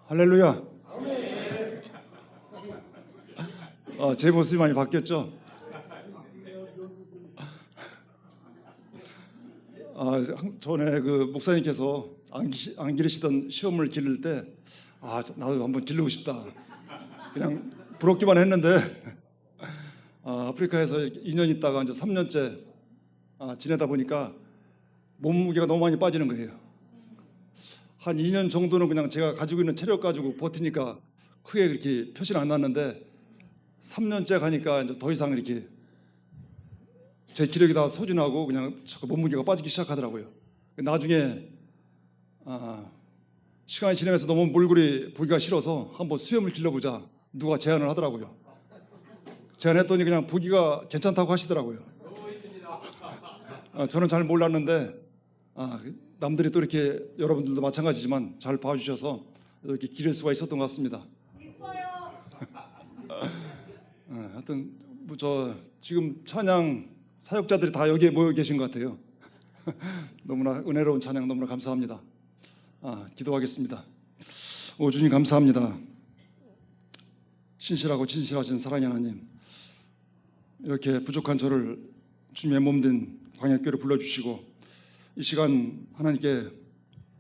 할렐루야. 제 모습이 많이 바뀌었죠? 전에 그 목사님께서 안 기르시던 시험을 기를 때, 나도 한번 기르고 싶다. 그냥 부럽기만 했는데, 아프리카에서 2년 있다가 이제 3년째 지내다 보니까 몸무게가 너무 많이 빠지는 거예요. 한 2년 정도는 그냥 제가 가지고 있는 체력 가지고 버티니까 크게 그렇게 표시는 안 났는데 3년째 가니까 이제 더 이상 이렇게 제 기력이 다 소진하고 그냥 몸무게가 빠지기 시작하더라고요. 나중에 시간이 지나면서 너무 몰골이 보기가 싫어서 한번 수염을 길러보자 누가 제안을 하더라고요. 제안했더니 그냥 보기가 괜찮다고 하시더라고요. 저는 잘 몰랐는데 남들이 또 이렇게 여러분들도 마찬가지지만 잘 봐주셔서 이렇게 기를 수가 있었던 것 같습니다. 하여튼 저 지금 찬양 사역자들이 다 여기에 모여 계신 것 같아요. 너무나 은혜로운 찬양 너무나 감사합니다. 기도하겠습니다. 오 주님 감사합니다. 신실하고 진실하신 사랑의 하나님, 이렇게 부족한 저를 주님의 몸된 광야교회로 불러주시고 이 시간 하나님께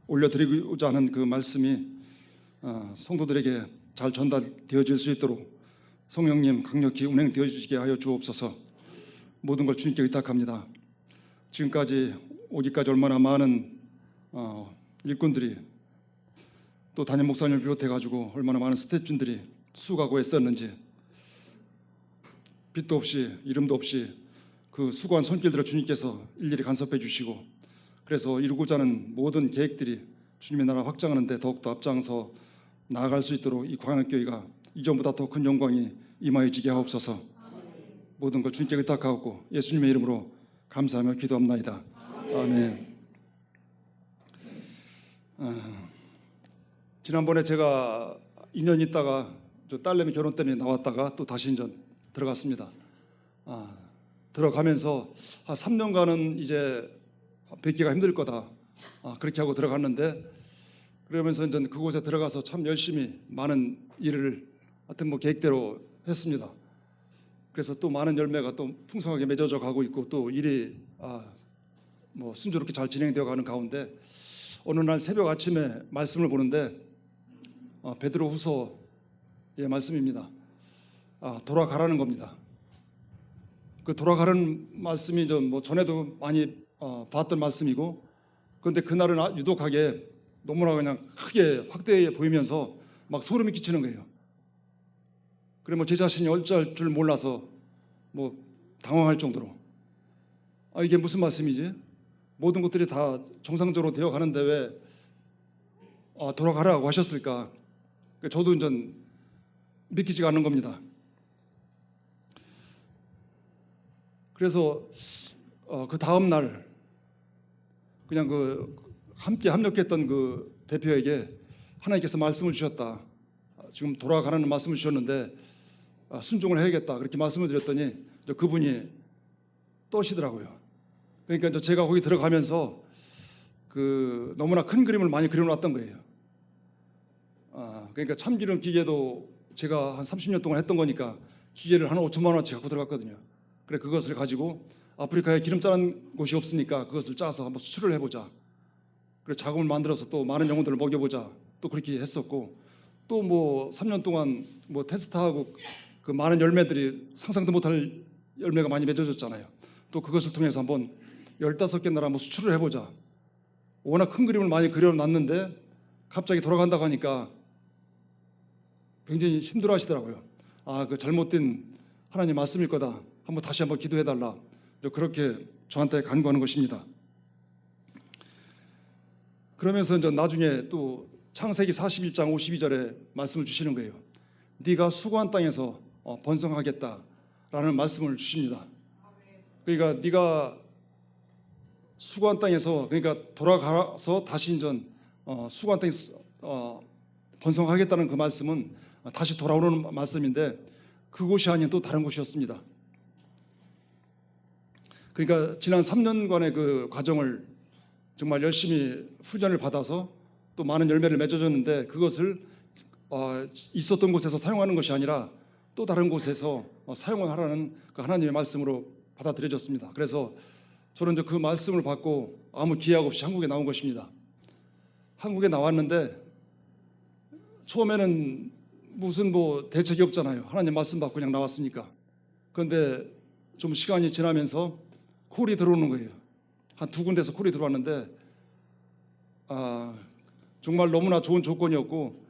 올려드리고자 하는 그 말씀이 성도들에게 잘 전달되어질 수 있도록 성령님 강력히 운행되어지게 하여 주옵소서. 모든 걸 주님께 의탁합니다. 지금까지 오기까지 얼마나 많은 일꾼들이 또 담임 목사님을 비롯해 가지고 얼마나 많은 스태프진들이 수고하고 애썼는지, 빛도 없이 이름도 없이 그 수고한 손길들을 주님께서 일일이 간섭해 주시고, 그래서 이루고자 하는 모든 계획들이 주님의 나라 확장하는 데 더욱더 앞장서 나아갈 수 있도록 이 광야교회가 이전보다 더 큰 영광이 임하여지게 하옵소서. 모든 걸 주님께 의탁하옵고 예수님의 이름으로 감사하며 기도합나이다. 아멘. 지난번에 제가 2년 있다가 저 딸내미 결혼 때문에 나왔다가 또 다시 이제 들어갔습니다. 들어가면서 한 3년간은 이제 뵙기가 힘들 거다. 그렇게 하고 들어갔는데, 그러면서 이제 그곳에 들어가서 참 열심히 많은 일을 하여튼 뭐 계획대로 했습니다. 그래서 또 많은 열매가 또 풍성하게 맺어져 가고 있고 또 일이 뭐 순조롭게 잘 진행되어 가는 가운데 어느 날 새벽 아침에 말씀을 보는데 베드로후서의 말씀입니다. 돌아가라는 겁니다. 그 돌아가라는 말씀이 좀 뭐 전에도 많이 봤던 말씀이고, 그런데 그날은 유독하게 너무나 그냥 크게 확대해 보이면서 막 소름이 끼치는 거예요. 그래 뭐 제 자신이 어찌할 줄 몰라서 뭐 당황할 정도로 이게 무슨 말씀이지? 모든 것들이 다 정상적으로 되어 가는데 왜 돌아가라고 하셨을까? 저도 이제 믿기지가 않는 겁니다. 그래서 그 다음 날 그냥 그 함께 합력했던 그 대표에게 하나님께서 말씀을 주셨다. 지금 돌아가라는 말씀을 주셨는데 순종을 해야겠다. 그렇게 말씀을 드렸더니 그분이 떠시더라고요. 그러니까 이제 제가 거기 들어가면서 그 너무나 큰 그림을 많이 그려놨던 거예요. 그러니까 참기름 기계도 제가 한 30년 동안 했던 거니까 기계를 한 5천만 원어치 갖고 들어갔거든요. 그래 그것을 가지고 아프리카에 기름 짜는 곳이 없으니까 그것을 짜서 한번 수출을 해보자. 그래 자금을 만들어서 또 많은 영혼들을 먹여보자. 또 그렇게 했었고, 또 뭐 3년 동안 뭐 테스트하고 그 많은 열매들이 상상도 못할 열매가 많이 맺어졌잖아요. 또 그것을 통해서 한번 15개 나라 한번 수출을 해보자. 워낙 큰 그림을 많이 그려놨는데 갑자기 돌아간다고 하니까 굉장히 힘들어 하시더라고요. 그 잘못된 하나님 말씀일 거다. 다시 한번 기도해달라. 그렇게 저한테 간구하는 것입니다. 그러면서 이제 나중에 또 창세기 41장 52절에 말씀을 주시는 거예요. 네가 수고한 땅에서 번성하겠다라는 말씀을 주십니다. 그러니까 네가 수고한 땅에서, 그러니까 돌아가서 다시 이제 수고한 땅에서 번성하겠다는 그 말씀은 다시 돌아오는 말씀인데 그곳이 아닌 또 다른 곳이었습니다. 그러니까 지난 3년간의 그 과정을 정말 열심히 훈련을 받아서 또 많은 열매를 맺어줬는데 그것을 있었던 곳에서 사용하는 것이 아니라 또 다른 곳에서 사용을 하라는 그 하나님의 말씀으로 받아들여졌습니다. 그래서 저는 이제 그 말씀을 받고 아무 기약 없이 한국에 나온 것입니다. 한국에 나왔는데 처음에는 무슨 뭐 대책이 없잖아요. 하나님 말씀 받고 그냥 나왔으니까. 그런데 좀 시간이 지나면서 콜이 들어오는 거예요. 한 두 군데서 콜이 들어왔는데 정말 너무나 좋은 조건이었고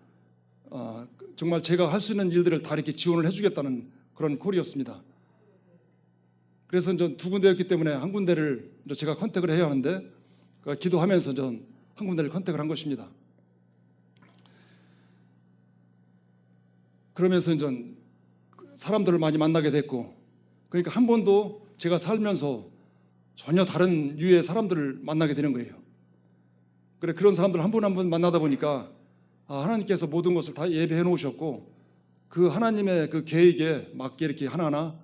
정말 제가 할 수 있는 일들을 다 이렇게 지원을 해주겠다는 그런 콜이었습니다. 그래서 이제 두 군데였기 때문에 한 군데를 제가 컨택을 해야 하는데 기도하면서 전 한 군데를 컨택을 한 것입니다. 그러면서 이제 사람들을 많이 만나게 됐고, 그러니까 한 번도 제가 살면서 전혀 다른 유의 사람들을 만나게 되는 거예요. 그래 그런 사람들 한 분 한 분 만나다 보니까 하나님께서 모든 것을 다 예배해 놓으셨고 그 하나님의 그 계획에 맞게 이렇게 하나하나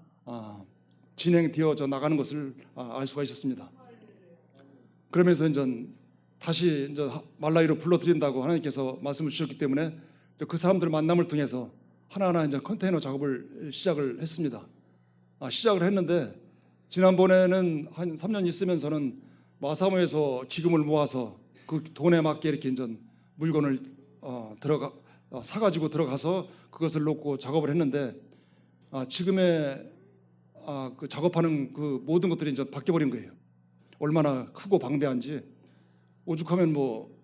진행되어져 나가는 것을 알 수가 있었습니다. 그러면서 이제 다시 이제 말라위로 불러드린다고 하나님께서 말씀을 주셨기 때문에 그 사람들 만남을 통해서 하나하나 이제 컨테이너 작업을 시작을 했습니다. 시작을 했는데 지난번에는 한 3년 있으면서는 마사모에서 기금을 모아서 그 돈에 맞게 이렇게 이제 물건을 사가지고 들어가서 그것을 놓고 작업을 했는데 지금의 그 작업하는 그 모든 것들이 이제 바뀌어 버린 거예요. 얼마나 크고 방대한지 오죽하면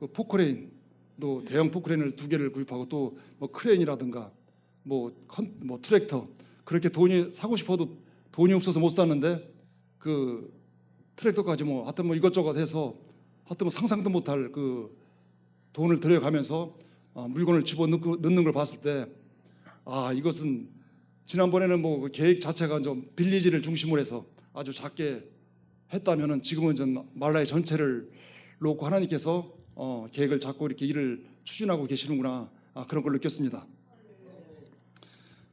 그 포크레인 또 대형 포크레인을 2개를 구입하고 또 뭐 크레인이라든가 뭐 트랙터 그렇게 돈이 사고 싶어도 돈이 없어서 못 샀는데 그 트랙터까지 하여튼 이것저것 해서 하여튼 상상도 못할 그 돈을 들여가면서 물건을 집어넣는 걸 봤을 때 이것은 지난번에는 그 계획 자체가 좀 빌리지를 중심으로 해서 아주 작게 했다면은 지금은 좀 말라의 전체를 놓고 하나님께서 계획을 잡고 이렇게 일을 추진하고 계시는구나 그런 걸 느꼈습니다.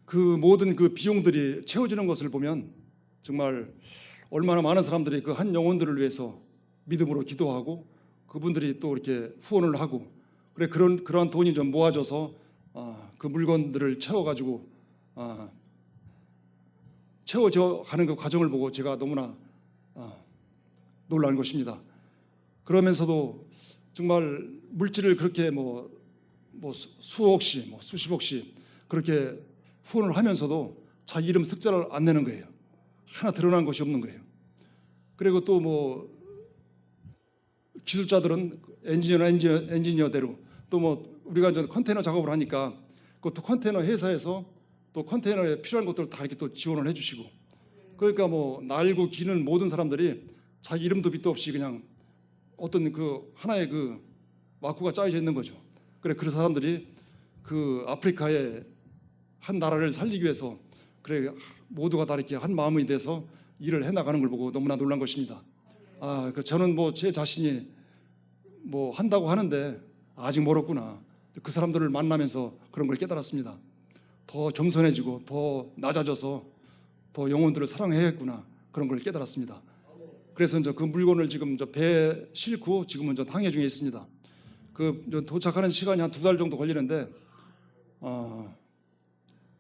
그 모든 그 비용들이 채워지는 것을 보면 정말 얼마나 많은 사람들이 그 한 영혼들을 위해서 믿음으로 기도하고 그분들이 또 이렇게 후원을 하고 그래 그러한 돈이 좀 모아져서 그 물건들을 채워가지고 채워져 가는 그 과정을 보고 제가 너무나 놀란 것입니다. 그러면서도 정말 물질을 그렇게 수억씩 수십억씩 그렇게 후원을 하면서도 자기 이름 습자를 안 내는 거예요. 하나 드러난 것이 없는 거예요. 그리고 또 기술자들은 엔지니어대로 또 우리가 이제 컨테이너 작업을 하니까 그것도 컨테이너 회사에서 또 컨테이너에 필요한 것들을 다 이렇게 또 지원을 해주시고 그러니까 날고 기는 모든 사람들이 자기 이름도 빛도 없이 그냥 어떤 그 하나의 그 와꾸가 짜여져 있는 거죠. 그래 그 사람들이 그 아프리카의 한 나라를 살리기 위해서 그래 모두가 다 이렇게 한 마음이 돼서 일을 해나가는 걸 보고 너무나 놀란 것입니다. 저는 제 자신이 한다고 하는데 아직 멀었구나. 그 사람들을 만나면서 그런 걸 깨달았습니다. 더 겸손해지고 더 낮아져서 더 영혼들을 사랑해야겠구나 그런 걸 깨달았습니다. 그래서 이제 그 물건을 지금 배에 싣고 지금은 항해 중에 있습니다. 도착하는 시간이 한 2달 정도 걸리는데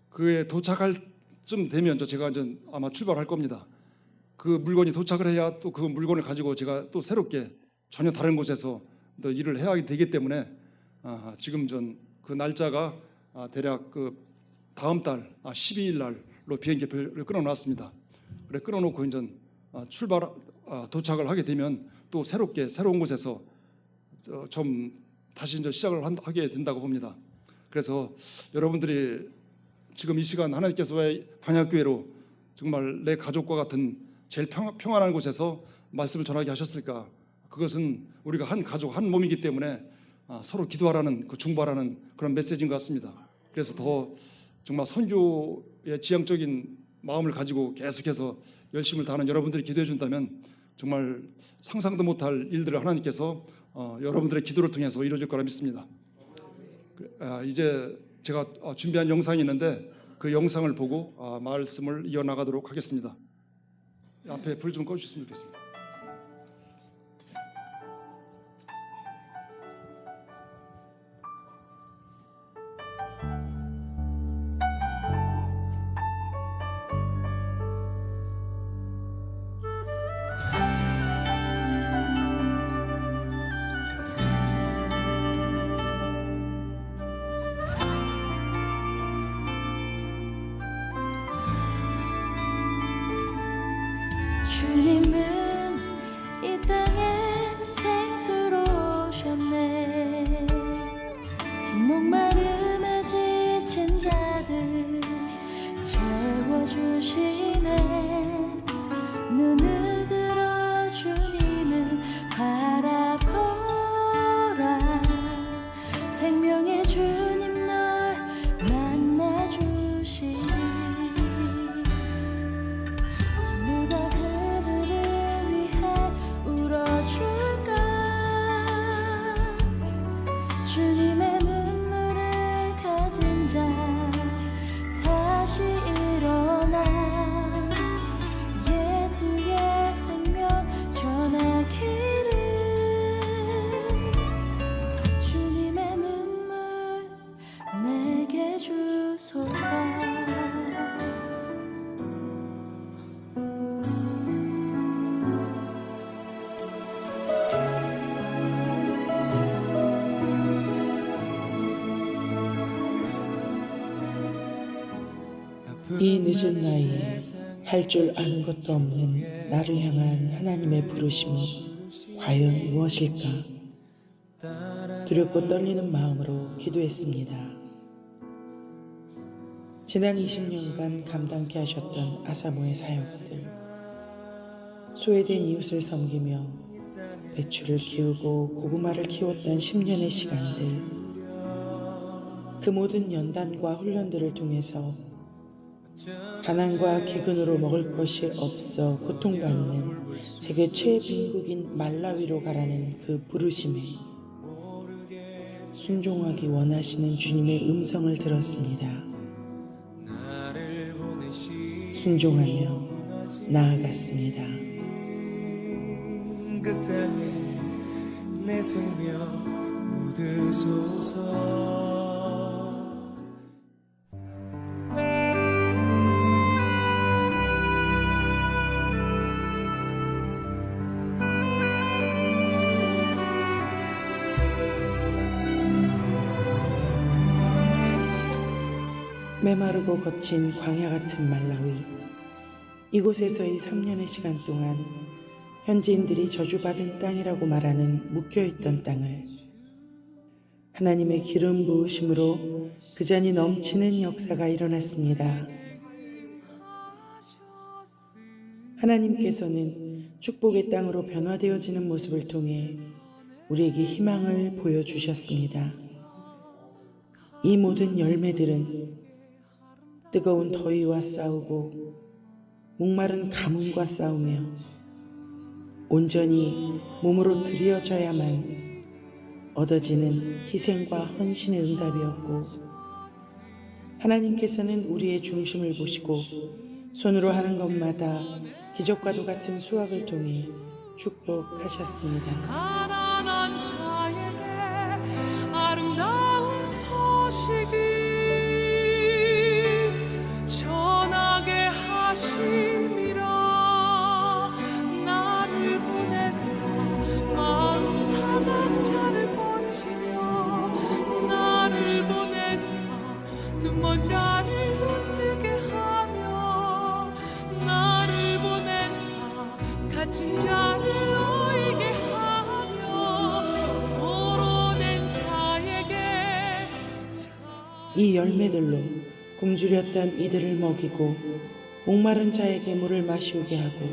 그에 도착할 쯤 되면 제가 이제 아마 출발할 겁니다. 그 물건이 도착을 해야 또 그 물건을 가지고 제가 또 새롭게 전혀 다른 곳에서 또 일을 해야 되기 때문에 지금 그 날짜가 대략 그 다음 달 12일 날로 비행기표를 끊어놨습니다. 그래 끊어놓고 이제 도착을 하게 되면 또 새로운 곳에서 좀 다시 이제 시작을 하게 된다고 봅니다. 그래서 여러분들이 지금 이 시간 하나님께서 왜 광야교회로 정말 내 가족과 같은 제일 평안한 곳에서 말씀을 전하게 하셨을까? 그것은 우리가 한 가족, 한 몸이기 때문에 서로 기도하라는 중보하라는 그런 메시지인 것 같습니다. 그래서 더 정말 선교의 지향적인 마음을 가지고 계속해서 열심을 다하는 여러분들이 기도해 준다면 정말 상상도 못할 일들을 하나님께서 여러분들의 기도를 통해서 이루어질 거라 믿습니다. 이제 제가 준비한 영상이 있는데 그 영상을 보고 말씀을 이어나가도록 하겠습니다. 앞에 불 좀 꺼주셨으면 좋겠습니다. 주님은 이 땅에 생수로 오셨네. 목마름에 지친 자들 채워주시네. 눈을 들어 주님을 바라보라. 생명의 주님 널 만나주시니. 누가 그들을 위해 울어줄까. 주님의 눈물을 가진 자 다시 일어나 예수의 생명 전하기를. 주님의 눈물 내게 주소서. 이 늦은 나이에 할 줄 아는 것도 없는 나를 향한 하나님의 부르심은 과연 무엇일까? 두렵고 떨리는 마음으로 기도했습니다. 지난 20년간 감당케 하셨던 아사모의 사역들, 소외된 이웃을 섬기며 배추를 키우고 고구마를 키웠던 10년의 시간들, 그 모든 연단과 훈련들을 통해서 가난과 기근으로 먹을 것이 없어 고통받는 세계 최빈국인 말라위로 가라는 그 부르심에 순종하기 원하시는 주님의 음성을 들었습니다. 순종하며 나아갔습니다. 그 땅에 내 생명 묻으소서. 메마르고 거친 광야 같은 말라위, 이곳에서의 3년의 시간 동안 현지인들이 저주받은 땅이라고 말하는 묶여있던 땅을 하나님의 기름 부으심으로 그 잔이 넘치는 역사가 일어났습니다. 하나님께서는 축복의 땅으로 변화되어지는 모습을 통해 우리에게 희망을 보여주셨습니다. 이 모든 열매들은 뜨거운 더위와 싸우고 목마른 가뭄과 싸우며 온전히 몸으로 들여져야만 얻어지는 희생과 헌신의 응답이었고, 하나님께서는 우리의 중심을 보시고 손으로 하는 것마다 기적과도 같은 수확을 통해 축복하셨습니다. 가난한 자에게 아름다운 소식이 전하게 하심이라. 나를 보내사 마음 상한 자를 고치며, 나를 보내사 눈먼 자를 눈뜨게 하며, 나를 보내사 갇힌 자를 놓이게 하며, 포로된 자에게 이 열매들로 굶주렸던 이들을 먹이고 목마른 자에게 물을 마시우게 하고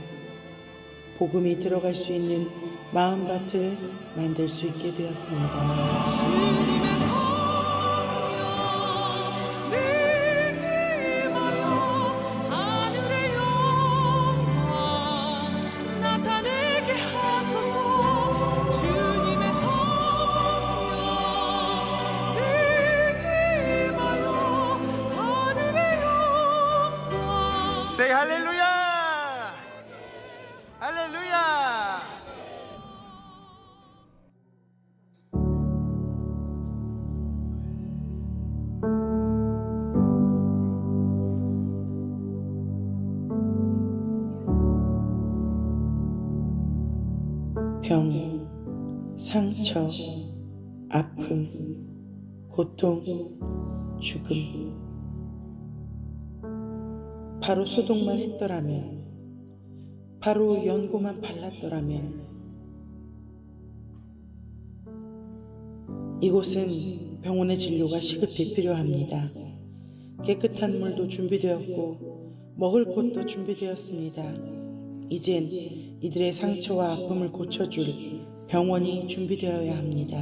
복음이 들어갈 수 있는 마음밭을 만들 수 있게 되었습니다. 주님의 성령 늘 힘하여 하늘의 영광 나타내게 하소서. 주님의 성령 늘 힘하여 하늘의 영광. Say 할렐루야! 할렐루야! 병, 상처, 아픔, 고통, 죽음. 바로 소독만 했더라면 바로 연고만 발랐더라면 이곳은 병원의 진료가 시급히 필요합니다. 깨끗한 물도 준비되었고 먹을 것도 준비되었습니다. 이젠 이들의 상처와 아픔을 고쳐줄 병원이 준비되어야 합니다.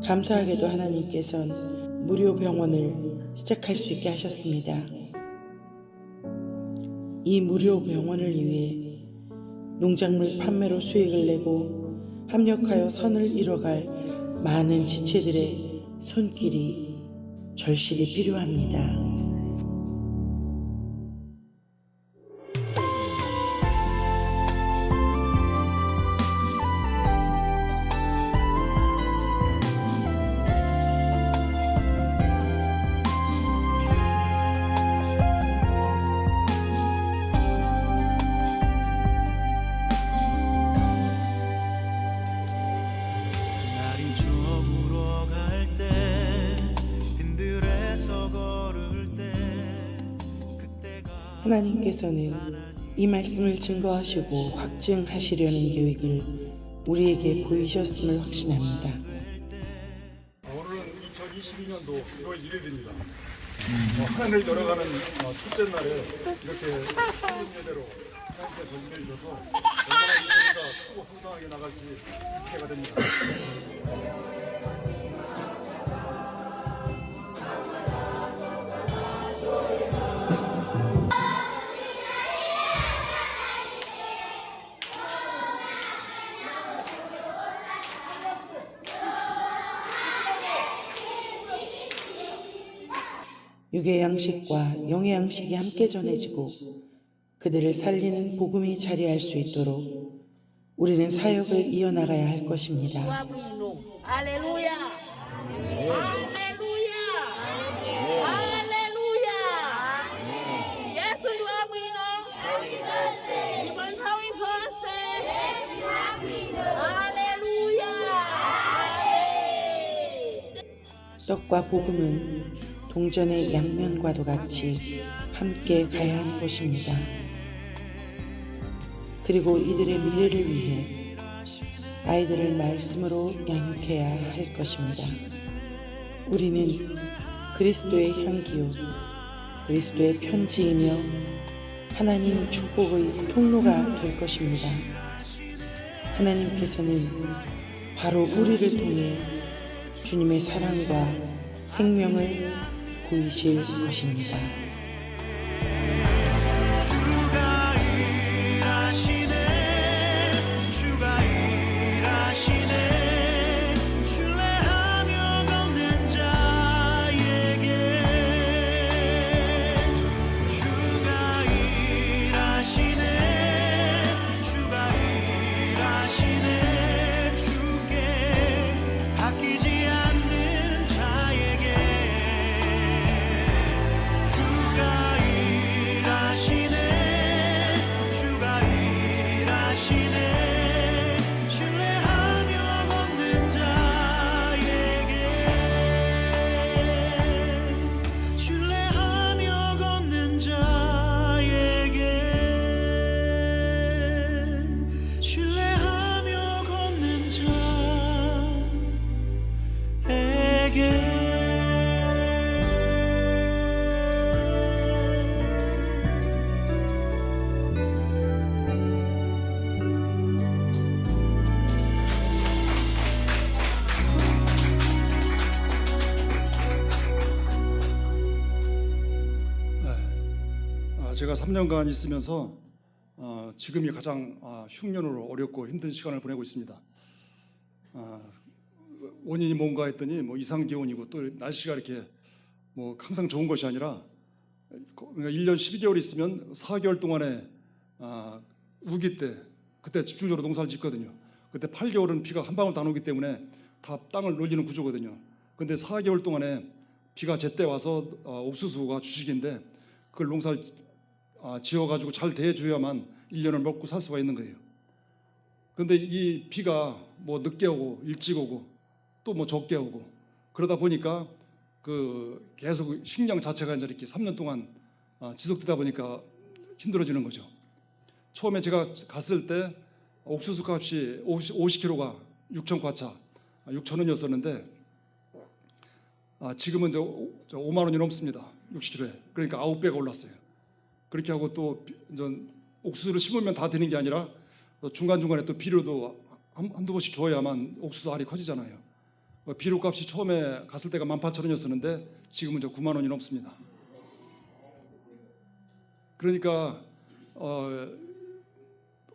감사하게도 하나님께서는 무료 병원을 시작할 수 있게 하셨습니다. 이 무료 병원을 위해 농작물 판매로 수익을 내고 합력하여 선을 이뤄갈 많은 지체들의 손길이 절실히 필요합니다. 날이 저물어 갈 때 빈들에서 걸을 때 그때가 하나님께서는 이 말씀을 증거하시고 확증하시려는 계획을 우리에게 보이셨음을 확신합니다. 오늘은 2022년도 1월 1일입니다. 하늘을 열어가는 첫째 날에 이렇게 쉬운 예대로 하나님께서 은혜를 줘서 얼마나 이 교회가 크고 성장하게 나갈지 기대가 됩니다. 육의 양식과 영의 양식이 함께 전해지고 그들을 살리는 복음이 자리할 수 있도록 우리는 사역을 이어나가야 할 것입니다. 할렐루야! 할렐루야! 할렐루야! 예수 누아부이노? 이번 타위소 하세! 할렐루야! 떡과 복음은 동전의 양면과도 같이 함께 가야 하는 것입니다. 그리고 이들의 미래를 위해 아이들을 말씀으로 양육해야 할 것입니다. 우리는 그리스도의 향기요, 그리스도의 편지이며 하나님 축복의 통로가 될 것입니다. 하나님께서는 바로 우리를 통해 주님의 사랑과 생명을 보이실 것입니다. 주가 일하시네 주가 일하시네 신뢰하며 걷는 자에게 주가 일하시네 주가 일하시네 주께 아끼지 않는 자에게 주가 일하시네 주가 일하시네 신뢰하며 걷는 자에게 신뢰하며 걷는 자에게 신뢰하며 걷는 자에게 제가 3년간 있으면서 지금이 가장 흉년으로 어렵고 힘든 시간을 보내고 있습니다. 원인이 뭔가 했더니 뭐 이상 기온이고 또 날씨가 이렇게 뭐 항상 좋은 것이 아니라 그러니까 1년 12개월 있으면 4개월 동안에 우기 때 그때 집중적으로 농사를 짓거든요. 그때 8개월은 비가 한 방울도 안 오기 때문에 다 땅을 놀리는 구조거든요. 근데 4개월 동안에 비가 제때 와서 옥수수가 주식인데 그걸 농사를 지어가지고 잘 대해줘야만 1년을 먹고 살 수가 있는 거예요. 그런데 이 비가 뭐 늦게 오고 일찍 오고 또 뭐 적게 오고 그러다 보니까 그 계속 식량 자체가 이제 이렇게 3년 동안 지속되다 보니까 힘들어지는 거죠. 처음에 제가 갔을 때 옥수수 값이 50kg가 6,000과차 6,000원이었었는데 지금은 저 5만 원이 넘습니다. 60kg에. 그러니까 9배가 올랐어요. 그렇게 하고 또 옥수수를 심으면 다 되는 게 아니라 또 중간중간에 또 비료도 한두 번씩 줘야만 옥수수 알이 커지잖아요. 비료 값이 처음에 갔을 때가 18,000원이었었는데 지금은 저 9만 원이 넘습니다. 그러니까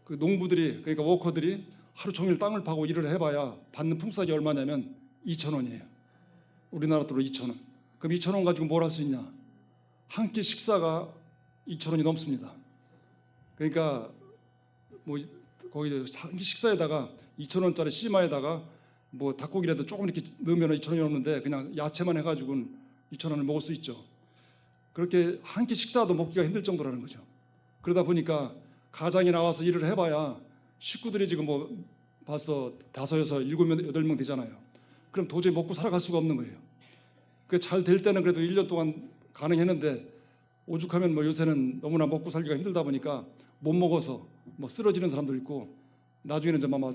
그 농부들이, 그러니까 워커들이 하루 종일 땅을 파고 일을 해봐야 받는 품삯이 얼마냐면 2,000원이에요. 우리나라 돈으로 2,000원. 그럼 2,000원 가지고 뭘 할 수 있냐? 한 끼 식사가 2,000원이 넘습니다. 그러니까 뭐 거기 한 끼 식사에다가 2,000원짜리 씨마에다가 뭐 닭고기라도 조금 이렇게 넣으면 2,000원이 넘는데 그냥 야채만 해가지고는 2,000원을 먹을 수 있죠. 그렇게 한 끼 식사도 먹기가 힘들 정도라는 거죠. 그러다 보니까 가장이 나와서 일을 해봐야 식구들이 지금 뭐 벌써 5, 6, 7, 8명 되잖아요. 그럼 도저히 먹고 살아갈 수가 없는 거예요. 그 잘 될 때는 그래도 1년 동안 가능했는데 오죽하면 뭐 요새는 너무나 먹고 살기가 힘들다 보니까 못 먹어서 뭐 쓰러지는 사람도 있고 나중에는 좀 아마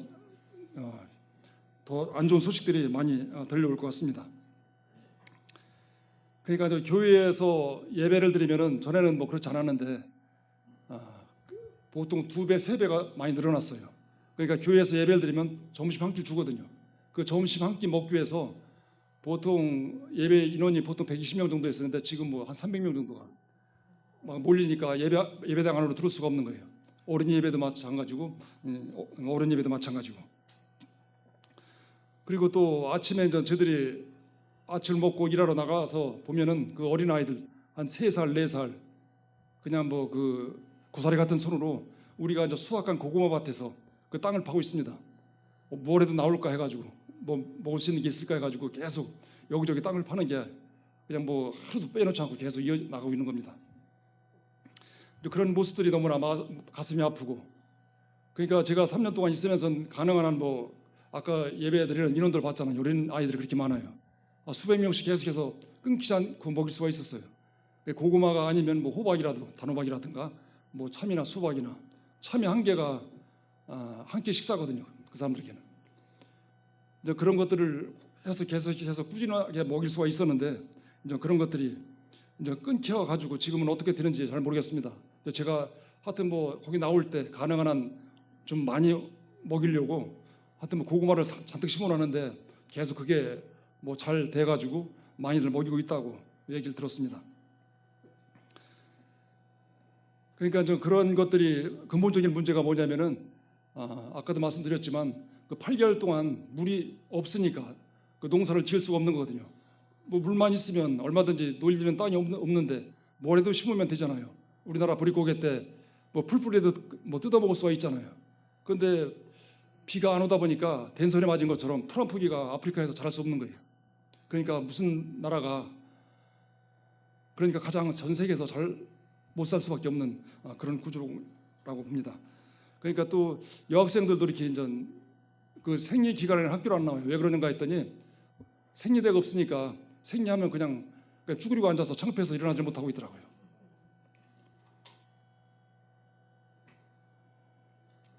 더 안 좋은 소식들이 많이 들려올 것 같습니다. 그러니까 저 교회에서 예배를 드리면은 전에는 뭐 그렇지 않았는데 보통 2배, 3배가 많이 늘어났어요. 그러니까 교회에서 예배를 드리면 점심 한 끼 주거든요. 그 점심 한 끼 먹기 위해서 보통 예배 인원이 보통 120명 정도 있었는데 지금 뭐 한 300명 정도가 막 몰리니까 예배당 안으로 들어올 수가 없는 거예요. 어린 예배도 마찬가지고 어른 예배도 마찬가지고. 그리고 또 아침에 저희들이 아침을 먹고 일하러 나가서 보면은 그 어린 아이들 한 3살, 4살 그냥 뭐 그 고사리 같은 손으로 우리가 이제 수확한 고구마 밭에서 그 땅을 파고 있습니다. 뭘 해도 나올까 해가지고 뭐 먹을 수 있는 게 있을까 해가지고 계속 여기저기 땅을 파는 게 그냥 뭐 하루도 빼놓지 않고 계속 이어나가고 있는 겁니다. 그런 모습들이 너무나 가슴이 아프고, 그러니까 제가 3년 동안 있으면서 가능한 한 뭐 아까 예배 드리는 인원들 봤잖아요. 어린 아이들이 그렇게 많아요. 수백 명씩 계속해서 끊기지 않고 먹일 수가 있었어요. 고구마가 아니면 뭐 호박이라도 단호박이라든가 뭐 참이나 수박이나 참이 한 개가 한 끼 식사거든요. 그 사람들에게는. 이제 그런 것들을 해서 계속해서 꾸준하게 먹일 수가 있었는데 이제 그런 것들이 이제 끊겨 가지고 지금은 어떻게 되는지 잘 모르겠습니다. 제가 하여튼 뭐 거기 나올 때 가능한 한 좀 많이 먹이려고 하여튼 뭐 고구마를 잔뜩 심어놨는데 계속 그게 뭐 잘 돼가지고 많이들 먹이고 있다고 얘기를 들었습니다. 그러니까 좀 그런 것들이 근본적인 문제가 뭐냐면은 아까도 말씀드렸지만 그 8개월 동안 물이 없으니까 그 농사를 지을 수가 없는 거거든요. 뭐 물만 있으면 얼마든지 놀리는 땅이 없는데 뭐라도 심으면 되잖아요. 우리나라 보릿고개 때 뭐 풀뿌리도 뭐 뜯어먹을 수가 있잖아요. 그런데 비가 안 오다 보니까 된소리 맞은 것처럼 트럼프기가 아프리카에서 자랄 수 없는 거예요. 그러니까 무슨 나라가 그러니까 가장 전 세계에서 잘 못 살 수밖에 없는 그런 구조라고 봅니다. 그러니까 또 여학생들도 이렇게 이제 그 생리 기간에는 학교를 안 나와요. 왜 그러는가 했더니 생리대가 없으니까 생리하면 그냥 쭈그리고 앉아서 창피해서 일어나지 못하고 있더라고요.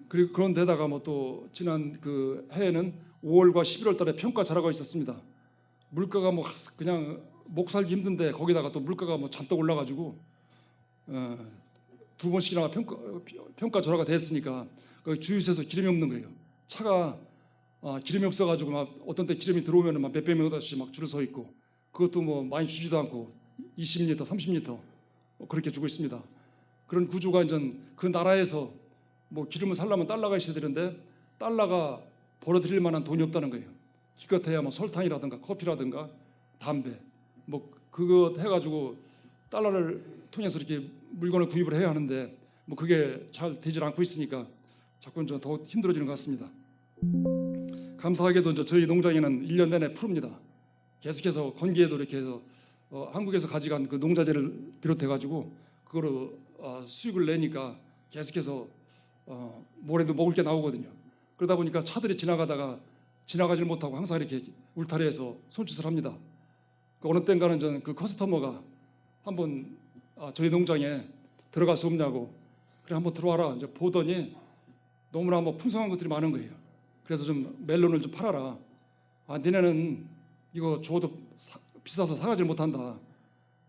그리고 그런 데다가 뭐 또 지난 그 해에는 5월과 11월 달에 평가절하가 있었습니다. 물가가 뭐 그냥 목 살기 힘든데 거기다가 또 물가가 뭐 잔뜩 올라가지고 2번씩이나 평가절하가 됐으니까 그 주유소에서 기름이 없는 거예요. 차가 기름이 없어가지고 막 어떤 때 기름이 들어오면 막 몇백 명씩 막 줄을 서 있고 그것도 뭐 많이 주지도 않고 20리터, 30리터 그렇게 주고 있습니다. 그런 구조가 이제 그 나라에서 뭐 기름을 살려면 달러가 있어야 되는데 달러가 벌어들일 만한 돈이 없다는 거예요. 기껏해야 뭐 설탕이라든가 커피라든가 담배 뭐 그거 해가지고 달러를 통해서 이렇게 물건을 구입을 해야 하는데 뭐 그게 잘 되질 않고 있으니까 자꾸 좀 더 힘들어지는 것 같습니다. 감사하게도 이제 저희 농장에는 1년 내내 푸릅니다. 계속해서 건기에도 이렇게 해서 한국에서 가져간 그 농자재를 비롯해가지고 그거로 수익을 내니까 계속해서 뭐래도 먹을 게 나오거든요. 그러다 보니까 차들이 지나가다가 지나가질 못하고 항상 이렇게 울타리에서 손짓을 합니다. 그 어느 땐가는 저는 그 커스터머가 한번 저희 농장에 들어갈 수 없냐고. 그래 한번 들어와라. 이제 보더니 너무나 뭐 풍성한 것들이 많은 거예요. 그래서 좀 멜론을 좀 팔아라. 니네는 이거 줘도 비싸서 사가질 못한다.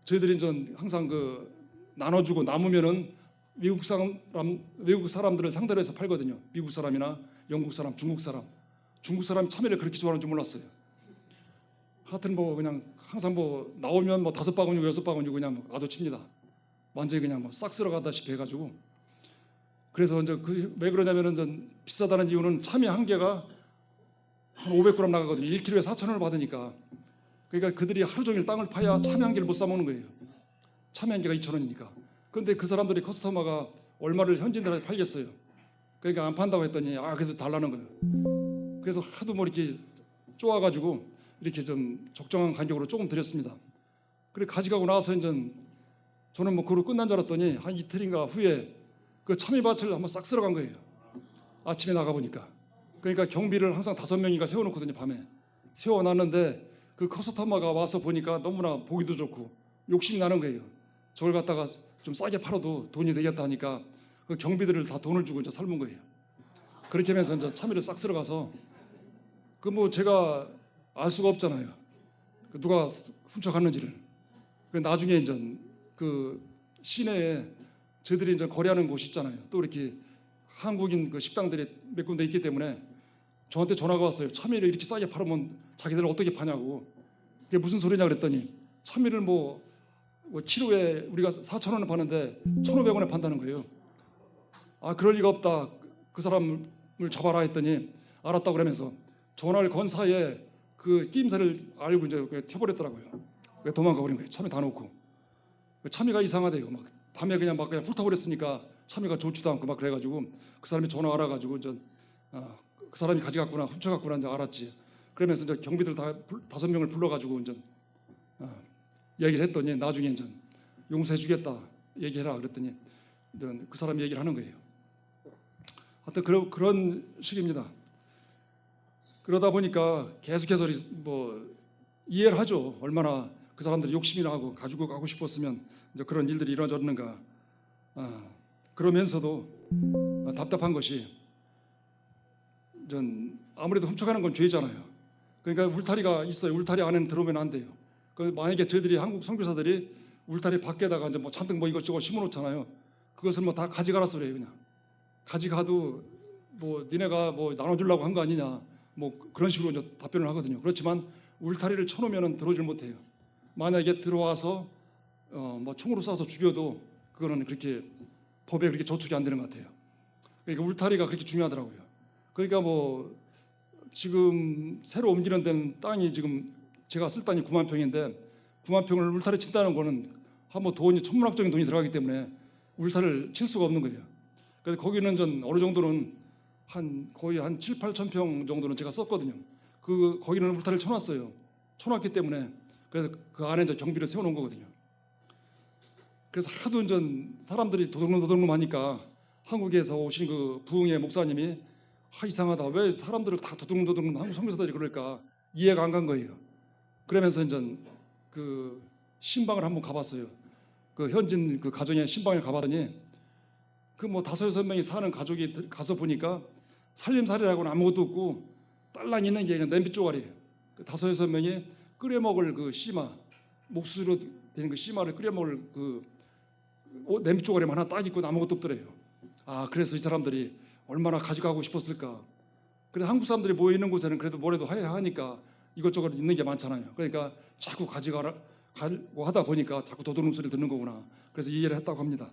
저희들이 전 항상 그 나눠주고 남으면은 외국 사람들을 상대로 해서 팔거든요. 미국 사람이나 영국 사람, 중국 사람이 참외를 그렇게 좋아하는 줄 몰랐어요. 하여튼 뭐 그냥 항상 뭐 나오면 뭐 5바구니고 6바구니고 그냥 아도 칩니다. 완전히 그냥 뭐 싹 쓸어가다시피 해가지고. 그래서 이제 왜 그러냐면은 전 비싸다는 이유는 참외 한 개가 한 500g 나가거든요. 1kg에 4,000원을 받으니까. 그러니까 그들이 하루 종일 땅을 파야 참외 한 개를 못 사 먹는 거예요. 참외 한 개가 2,000원이니까. 그런데 그 사람들이 커스터머가 얼마를 현지인들한테 팔겠어요. 그러니까 안 판다고 했더니 그래도 달라는 거예요. 그래서 하도 뭐 이렇게 쪼아가지고 이렇게 좀 적정한 가격으로 조금 드렸습니다. 그래 가져가고 나서 이제 저는 뭐 그로 끝난 줄 알았더니 한 이틀인가 후에 그 참외밭을 한번 싹 쓸어간 거예요. 아침에 나가 보니까. 그러니까 경비를 항상 5명이가 세워놓거든요. 밤에 세워놨는데 그 커스터머가 와서 보니까 너무나 보기도 좋고 욕심이 나는 거예요. 저걸 갖다가 좀 싸게 팔아도 돈이 되겠다 하니까 그 경비들을 다 돈을 주고 이제 삶은 거예요. 그렇게 하면서 이제 참외를 싹 쓸어가서 그 뭐 제가 알 수가 없잖아요. 그 누가 훔쳐갔는지를. 그 나중에 이제 그 시내에 저희들이 이제 거래하는 곳이 있잖아요. 또 이렇게 한국인 그 식당들이 몇 군데 있기 때문에 저한테 전화가 왔어요. 참외를 이렇게 싸게 팔으면 자기들은 어떻게 파냐고. 그게 무슨 소리냐 그랬더니 참외를 뭐 키로에 우리가 4,000원에 파는데 1,500원에 판다는 거예요. 그럴 리가 없다. 그 사람을 잡아라 했더니 알았다고 그러면서 전화를 건 사이에 그 끼임새를 알고 이제 튀어버렸더라고요. 도망가 버린 거예요. 참외 다 놓고. 참외가 이상하대요. 막 밤에 그냥 훑어버렸으니까 참외가 좋지도 않고 막 그래가지고 그 사람이 전화 알아가지고 이제 그 사람이 가져갔구나, 훔쳐갔구나 이제 알았지. 그러면서 이제 경비들 다 5명을 불러가지고 이제 얘기를 했더니 나중에 이제 용서해주겠다 얘기해라 그랬더니 이제 그 사람이 얘기를 하는 거예요. 하여튼 그런 식입니다. 그러다 보니까 계속해서 뭐 이해를 하죠. 얼마나 그 사람들이 욕심이나 하고 가지고 가고 싶었으면 이제 그런 일들이 일어졌는가. 그러면서도 답답한 것이 전 아무래도 훔쳐가는 건 죄잖아요. 그러니까 울타리가 있어요. 울타리 안에는 들어오면 안 돼요. 만약에 저희들이 한국 선교사들이 울타리 밖에다가 이제 뭐 잔뜩 뭐 이것저것 심어놓잖아요. 그것을 뭐 다 가져가라 소리예요. 그냥 가져가도 뭐 니네가 뭐 나눠주려고 한 거 아니냐. 뭐 그런 식으로 이제 답변을 하거든요. 그렇지만 울타리를 쳐놓으면 들어오질 못해요. 만약에 들어와서 뭐 총으로 쏴서 죽여도 그거는 그렇게 법에 그렇게 저촉이 안 되는 것 같아요. 그러니까 울타리가 그렇게 중요하더라고요. 그러니까 뭐 지금 새로 옮기는 데는 땅이 지금 제가 쓸 땅이 9만 평인데 9만 평을 울타리 친다는 거는 한번 돈이 천문학적인 돈이 들어가기 때문에 울타리를 칠 수가 없는 거예요. 그래서 거기는 전 어느 정도는 거의 한 7, 8천 평 정도는 제가 썼거든요. 거기는 울타리를 쳐놨어요. 쳐놨기 때문에 그래서 그 안에 이제 경비를 세워놓은 거거든요. 그래서 하도 이제 사람들이 도둑놈 하니까 한국에서 오신 그 부흥의 목사님이 이상하다. 왜 사람들을 다 도둑놈 한국 선교사들이 그럴까 이해가 안 간 거예요. 그러면서 이제 그 신방을 한번 가봤어요. 그 현진 그 가정에 신방에 가봤더니 그 뭐 5-6명이 사는 가족이 가서 보니까 살림살이라고는 아무것도 없고 딸랑 있는 게 그냥 냄비 쪼가리예요. 그 5-6명이 끓여 먹을 그 씨마, 목수로 되는 그 씨마를 끓여 먹을 그 냄비 쪼가리만 하나 딱 있고 아무것도 없더래요. 그래서 이 사람들이 얼마나 가져가고 싶었을까. 그래서 한국 사람들이 모여 있는 곳에는 그래도 뭐래도 하니까 이것저것 있는 게 많잖아요. 그러니까 자꾸 가져가고 하다 보니까 자꾸 도둑놈 소리를 듣는 거구나. 그래서 이해를 했다고 합니다.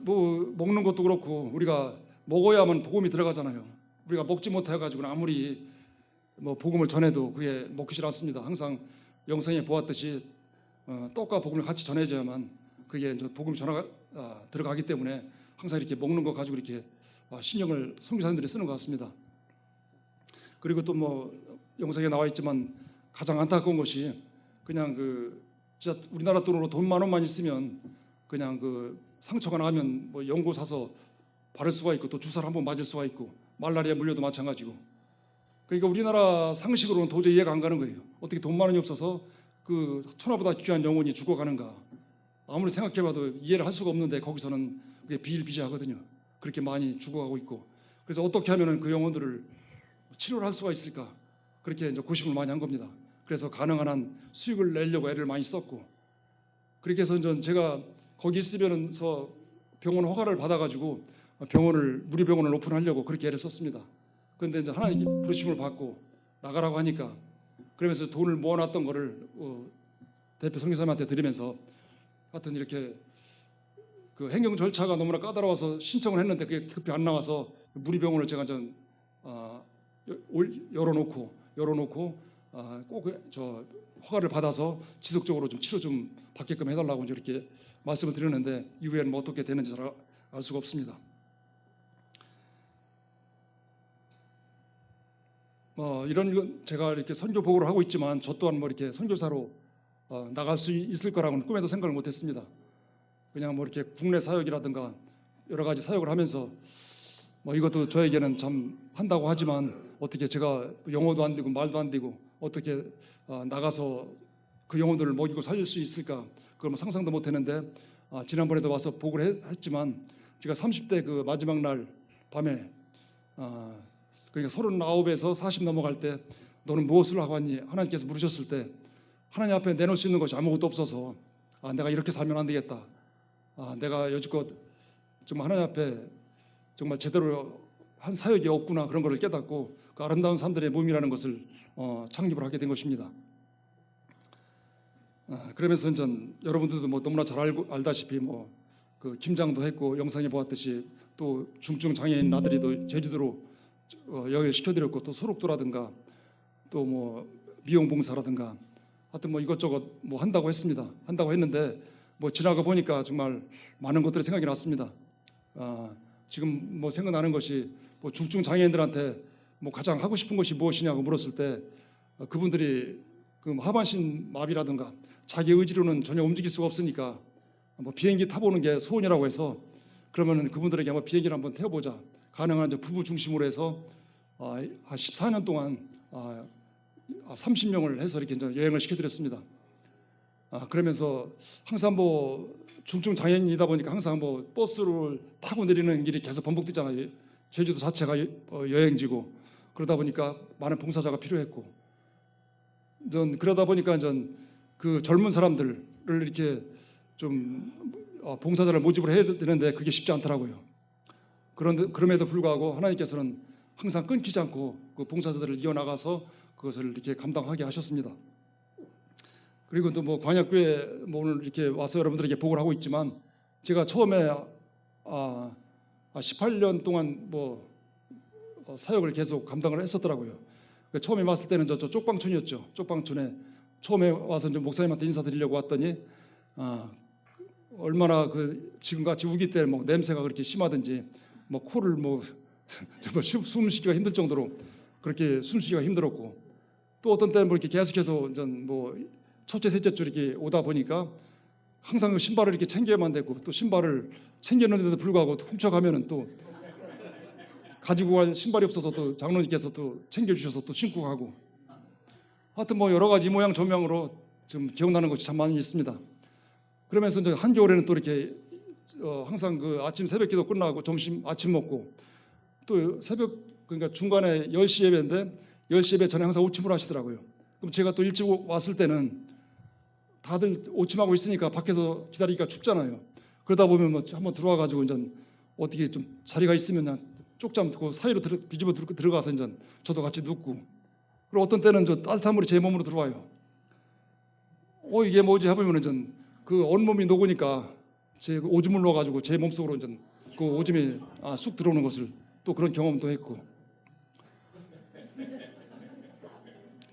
뭐 먹는 것도 그렇고 우리가 먹어야만 복음이 들어가잖아요. 우리가 먹지 못해가지고는 아무리 뭐 복음을 전해도 그게 먹히질 않습니다. 항상 영상에 보았듯이 떡과 복음을 같이 전해져야만 그게 이제 복음이 들어가기 때문에 항상 이렇게 먹는 거 가지고 이렇게 신경을 선교사님들이 쓰는 것 같습니다. 그리고 또 뭐 영상에 나와 있지만 가장 안타까운 것이 그냥 진짜 우리나라 돈으로 돈 10,000원만 있으면 그냥 상처가 나면 뭐 연고 사서 바를 수가 있고 또 주사를 한번 맞을 수가 있고 말라리아 물려도 마찬가지고. 그러니까 우리나라 상식으로는 도저히 이해가 안 가는 거예요. 어떻게 돈 10,000원이 없어서 그 천하보다 귀한 영혼이 죽어가는가? 아무리 생각해봐도 이해를 할 수가 없는데 거기서는 그게 비일비재하거든요. 그렇게 많이 죽어가고 있고, 그래서 어떻게 하면은 그 영혼들을 치료를 할 수가 있을까? 그렇게 이제 고심을 많이 한 겁니다. 그래서 가능한 한 수익을 내려고 애를 많이 썼고, 그렇게 해서 이제 제가 거기 있으면서 병원 허가를 받아가지고 병원을 무료병원을 오픈하려고 그렇게 애를 썼습니다. 그런데 이제 하나님께 부르심을 받고 나가라고 하니까, 그러면서 돈을 모아놨던 거를 대표 선교사님한테 드리면서 하여튼 이렇게 그 행정 절차가 너무나 까다로워서 신청을 했는데 그게 급히 안 나와서 무료병원을 제가 좀 열어놓고 꼭 저 허가를 받아서 지속적으로 좀 치료 좀 받게끔 해달라고 이제 이렇게 말씀을 드렸는데, 이후에는 뭐 어떻게 되는지 잘 알 수가 없습니다. 이런 제가 이렇게 선교 보고를 하고 있지만 저 또한 뭐 이렇게 선교사로 나갈 수 있을 거라고는 꿈에도 생각을 못했습니다. 그냥 뭐 이렇게 국내 사역이라든가 여러 가지 사역을 하면서 뭐 이것도 저에게는 참 한다고 하지만 어떻게 제가 영어도 안 되고 말도 안 되고 어떻게 나가서 그 영혼들을 먹이고 살릴 수 있을까, 그걸 뭐 상상도 못했는데 지난번에도 와서 보고를 했지만 제가 30대 그 마지막 날 밤에 그러니까 39에서 40 넘어갈 때 너는 무엇을 하고 왔니? 하나님께서 물으셨을 때 하나님 앞에 내놓을 수 있는 것이 아무것도 없어서 내가 이렇게 살면 안 되겠다. 내가 여지껏 좀 하나님 앞에 정말 제대로 한 사역이 없구나, 그런 것을 깨닫고 그 아름다운 삶들의 몸이라는 것을 창립을 하게 된 것입니다. 그러면서 이제 여러분들도 뭐 너무나 잘 알다시피 뭐 그 김장도 했고 영상에 보았듯이 또 중증 장애인 나들이도 제주도로 여행을 시켜드렸고, 또 소록도라든가 또 뭐 미용봉사라든가 하여튼 뭐 이것저것 뭐 한다고 했습니다. 한다고 했는데 뭐 지나가 보니까 정말 많은 것들이 생각이 났습니다. 지금 뭐 생각나는 것이 뭐 중증 장애인들한테 뭐 가장 하고 싶은 것이 무엇이냐고 물었을 때 그분들이 그 하반신 마비라든가 자기 의지로는 전혀 움직일 수가 없으니까 뭐 비행기 타보는 게 소원이라고 해서, 그러면은 그분들에게 한번 비행기를 한번 태워보자. 가능한 이제 부부 중심으로 해서 한 14년 동안 30명을 해서 이렇게 이제 여행을 시켜드렸습니다. 그러면서 항상 뭐 중증 장애인이다 보니까 항상 뭐 버스를 타고 내리는 길이 계속 반복되잖아요. 제주도 자체가 여행지고 그러다 보니까 많은 봉사자가 필요했고, 전 그러다 보니까 전 그 젊은 사람들을 이렇게 좀 봉사자를 모집을 해야 되는데 그게 쉽지 않더라고요. 그런데 그럼에도 불구하고 하나님께서는 항상 끊기지 않고 그 봉사자들을 이어나가서 그것을 이렇게 감당하게 하셨습니다. 그리고 또 뭐 광약교회 뭐 오늘 이렇게 와서 여러분들에게 보고를 하고 있지만 제가 처음에 18년 동안 뭐 사역을 계속 감당을 했었더라고요. 처음에 왔을 때는 저 쪽방촌이었죠. 쪽방촌에 처음에 와서 이제 목사님한테 인사드리려고 왔더니 얼마나 그 지금같이 우기 때 뭐 냄새가 그렇게 심하든지 뭐 코를 뭐 숨쉬기가 힘들 정도로 그렇게 숨쉬기가 힘들었고, 또 어떤 때는 뭐 이렇게 계속해서 뭐 첫째 셋째 줄 이렇게 오다 보니까 항상 그 신발을 이렇게 챙겨야만 되고, 또 신발을 챙겼는데도 불구하고 훔쳐가면은 또 가지고 갈 신발이 없어서 또 장로님께서 또 챙겨주셔서 또 신고 가고, 하여튼 뭐 여러 가지 모양 조명으로 좀 기억나는 것이 참 많이 있습니다. 그러면서 이제 한겨울에는 또 이렇게 항상 그 아침 새벽기도 끝나고 점심 아침 먹고 또 새벽 그러니까 중간에 10시 예배인데 10시 예배 전에 항상 오침을 하시더라고요. 그럼 제가 또 일찍 왔을 때는 다들 오침하고 있으니까 밖에서 기다리기가 춥잖아요. 그러다 보면 뭐 한번 들어와 가지고 이제 어떻게 좀 자리가 있으면 그냥 쪽잠 그 사이로 뒤집어 들어가서 이제 저도 같이 눕고, 그리고 어떤 때는 저 따뜻한 물이 제 몸으로 들어와요. 이게 뭐지 해보면 이제 그 온몸이 녹으니까 제 오줌을 넣어가지고 제 몸속으로 이제 그 오줌이 쑥 들어오는 것을 또 그런 경험도 했고,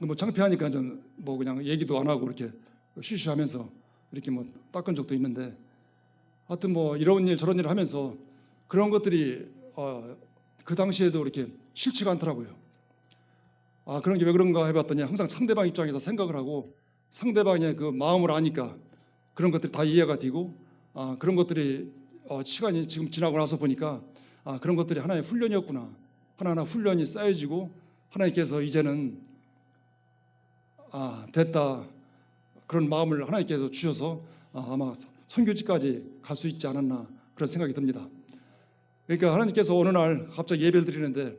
뭐 창피하니까 이제 뭐 그냥 얘기도 안 하고 이렇게 쉬쉬하면서 이렇게 뭐 닦은 적도 있는데, 하여튼 뭐 이런 일 저런 일을 하면서 그런 것들이 그 당시에도 이렇게 싫지가 않더라고요. 그런 게 왜 그런가 해봤더니 항상 상대방 입장에서 생각을 하고 상대방의 그 마음을 아니까 그런 것들이 다 이해가 되고, 그런 것들이 시간이 지금 지나고 나서 보니까 그런 것들이 하나의 훈련이었구나. 하나하나 훈련이 쌓여지고 하나님께서 이제는 됐다. 그런 마음을 하나님께서 주셔서 아마 선교지까지 갈 수 있지 않았나 그런 생각이 듭니다. 그러니까 하나님께서 어느 날 갑자기 예배를 드리는데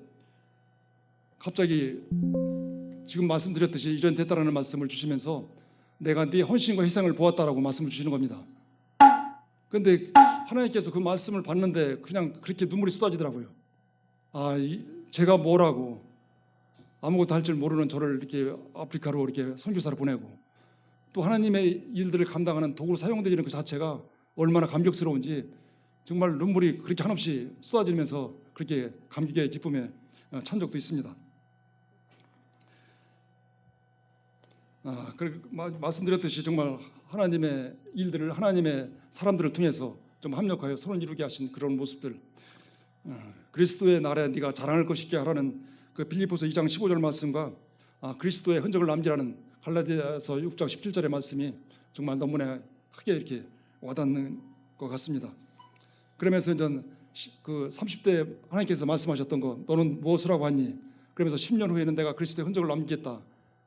갑자기 지금 말씀드렸듯이 이전 됐다라는 말씀을 주시면서 내가 네 헌신과 희생을 보았다라고 말씀을 주시는 겁니다. 그런데 하나님께서 그 말씀을 받는데 그냥 그렇게 눈물이 쏟아지더라고요. 제가 뭐라고 아무것도 할 줄 모르는 저를 이렇게 아프리카로 이렇게 선교사로 보내고 또 하나님의 일들을 감당하는 도구로 사용되는 그 자체가 얼마나 감격스러운지 정말 눈물이 그렇게 한없이 쏟아지면서 그렇게 감격의 기쁨에 찬 적도 있습니다. 말씀드렸듯이 정말 하나님의 일들을 하나님의 사람들을 통해서 좀 합력하여 손을 이루게 하신 그런 모습들, 그리스도의 나라에 네가 자랑할 것이게 하라는 그 빌립보서 2장 15절 말씀과 그리스도의 흔적을 남기라는 갈라디아서 6장 17절의 말씀이 정말 너무나 크게 이렇게 와닿는 것 같습니다. 그러면서 이제 그 30대 하나님께서 말씀하셨던 거, 너는 무엇을 하고 왔니? 그러면서 10년 후에는 내가 그리스도의 흔적을 남기겠다.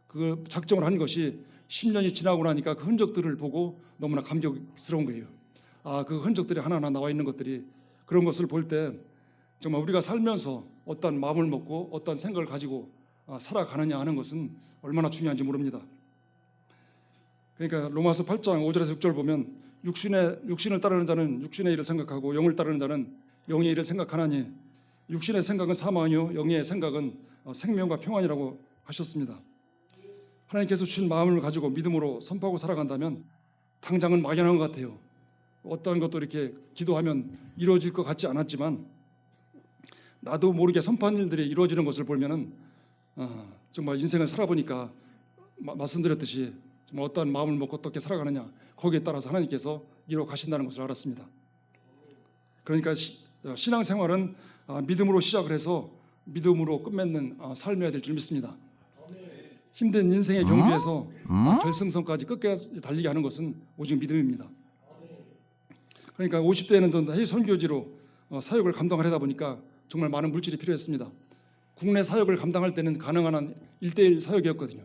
그 작정을 한 것이 10년이 지나고 나니까 그 흔적들을 보고 너무나 감격스러운 거예요. 그 흔적들이 하나하나 나와 있는 것들이, 그런 것을 볼 때 정말 우리가 살면서 어떤 마음을 먹고 어떤 생각을 가지고 살아가느냐 하는 것은 얼마나 중요한지 모릅니다. 그러니까 로마서 8장 5절에서 6절 보면 육신을 따르는 자는 육신의 일을 생각하고 영을 따르는 자는 영의 일을 생각하나니 육신의 생각은 사망이요 영의 생각은 생명과 평안이라고 하셨습니다. 하나님께서 주신 마음을 가지고 믿음으로 선포하고 살아간다면 당장은 막연한 것 같아요. 어떤 것도 이렇게 기도하면 이루어질 것 같지 않았지만 나도 모르게 선포한 일들이 이루어지는 것을 보면은 정말 인생을 살아보니까 말씀드렸듯이 정말 어떠한 마음을 먹고 어떻게 살아가느냐 거기에 따라서 하나님께서 이루어 가신다는 것을 알았습니다. 그러니까 신앙생활은 믿음으로 시작을 해서 믿음으로 끝맺는 삶이어야 될 줄 믿습니다. 힘든 인생의 경주에서 결승선까지 끝까지 달리게 하는 것은 오직 믿음입니다. 그러니까 50대에는 해외 선교지로 사역을 감당을 하다 보니까 정말 많은 물질이 필요했습니다. 국내 사역을 감당할 때는 가능한 한 1:1 사역이었거든요.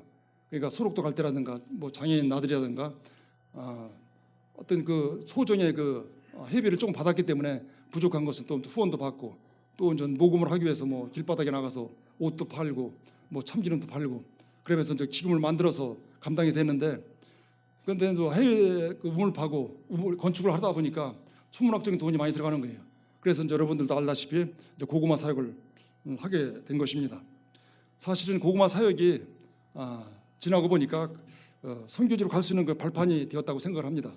그러니까 소록도 갈 때라든가 뭐 장애인 나들이라든가 어떤 그 소정의 그 회비를 조금 받았기 때문에 부족한 것은 또 후원도 받고 또 이제 모금을 하기 위해서 뭐 길바닥에 나가서 옷도 팔고 뭐 참기름도 팔고 그러면서 이제 기금을 만들어서 감당이 됐는데, 그런데 해외 우물 파고 우물 건축을 하다 보니까 천문학적인 돈이 많이 들어가는 거예요. 그래서 이제 여러분들도 알다시피 이제 고구마 사역을 하게 된 것입니다. 사실은 고구마 사역이 지나고 보니까 선교지로 갈 수 있는 그 발판이 되었다고 생각을 합니다.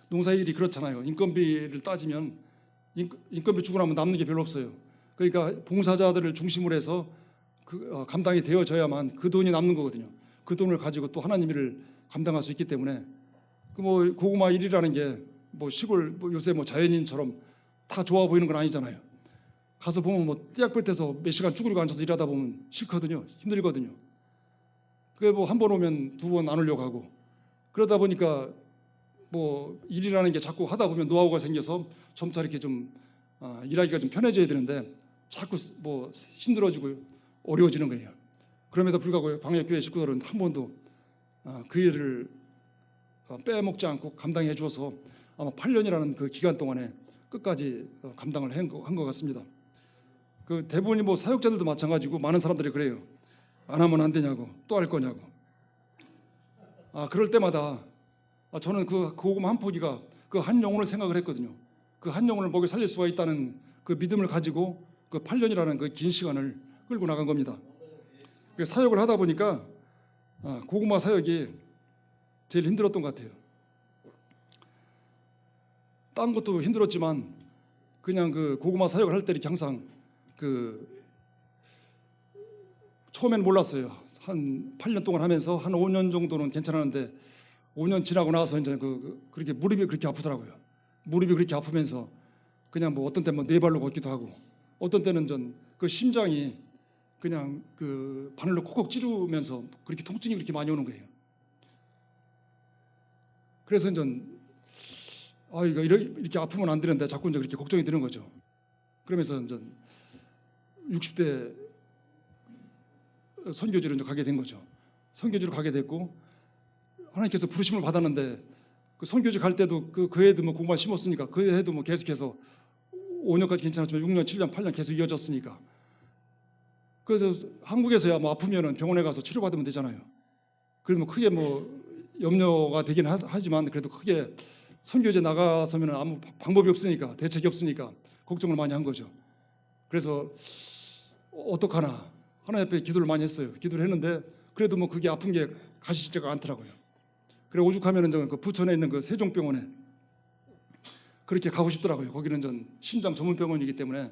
농사일이 그렇잖아요. 인건비를 따지면 인건비 주고 나면 남는 게 별로 없어요. 그러니까 봉사자들을 중심으로 해서 감당이 되어져야만 그 돈이 남는 거거든요. 그 돈을 가지고 또 하나님 일을 감당할 수 있기 때문에 그 뭐 고구마 일이라는 게 뭐 시골 요새 뭐 자연인처럼 다 좋아 보이는 건 아니잖아요. 가서 보면 뭐 띠약볕에서 몇 시간 쭈그리고 앉아서 일하다 보면 싫거든요. 힘들거든요. 그게 뭐 한 번 오면 두 번 안 오려고 하고 그러다 보니까 뭐 일이라는 게 자꾸 하다 보면 노하우가 생겨서 점차 이렇게 좀 일하기가 좀 편해져야 되는데 자꾸 뭐 힘들어지고 어려워지는 거예요. 그럼에도 불구하고 광역교회 식구들은 한 번도 그 일을 빼먹지 않고 감당해 주어서 아마 8년이라는 그 기간 동안에 끝까지 감당을 한 것 같습니다. 그 대부분이 뭐 사역자들도 마찬가지고 많은 사람들이 그래요. 안 하면 안 되냐고, 또 할 거냐고. 그럴 때마다 저는 그 고구마 한 포기가 그 한 영혼을 생각을 했거든요. 그 한 영혼을 먹여 살릴 수가 있다는 그 믿음을 가지고 그 8년이라는 그 긴 시간을 끌고 나간 겁니다. 사역을 하다 보니까 고구마 사역이 제일 힘들었던 것 같아요. 딴 것도 힘들었지만 그냥 그 고구마 사역을 할 때 이렇게 항상 그 처음에는 몰랐어요. 한 8년 동안 하면서 한 5년 정도는 괜찮았는데 5년 지나고 나서 이제 그렇게 무릎이 그렇게 아프더라고요. 무릎이 그렇게 아프면서 그냥 뭐 어떤 때는 네 발로 걷기도 하고 어떤 때는 전 그 심장이 그냥 그 바늘로 콕콕 찌르면서 그렇게 통증이 그렇게 많이 오는 거예요. 그래서 이제 이거 이렇게 아프면 안 되는데 자꾸 이제 그렇게 걱정이 되는 거죠. 그러면서 이제 60대 선교지로 이제 가게 된 거죠. 선교지로 가게 됐고 하나님께서 부르심을 받았는데 그 선교지 갈 때도 그 해도 뭐 공부만 심었으니까 그 해도 뭐 계속해서 5년까지 괜찮았지만 6년, 7년, 8년 계속 이어졌으니까 그래서 한국에서야 뭐 아프면은 병원에 가서 치료받으면 되잖아요. 그래도 뭐 크게 뭐 염려가 되긴 하지만 그래도 크게 선교제 나가서면 아무 방법이 없으니까 대책이 없으니까 걱정을 많이 한 거죠. 그래서 어떡하나 하나님 앞에 기도를 많이 했어요. 기도를 했는데 그래도 뭐 그게 아픈 게 가시지가 않더라고요. 그래 오죽하면은 그 부천에 있는 그 세종병원에 그렇게 가고 싶더라고요. 거기는 전 심장 전문 병원이기 때문에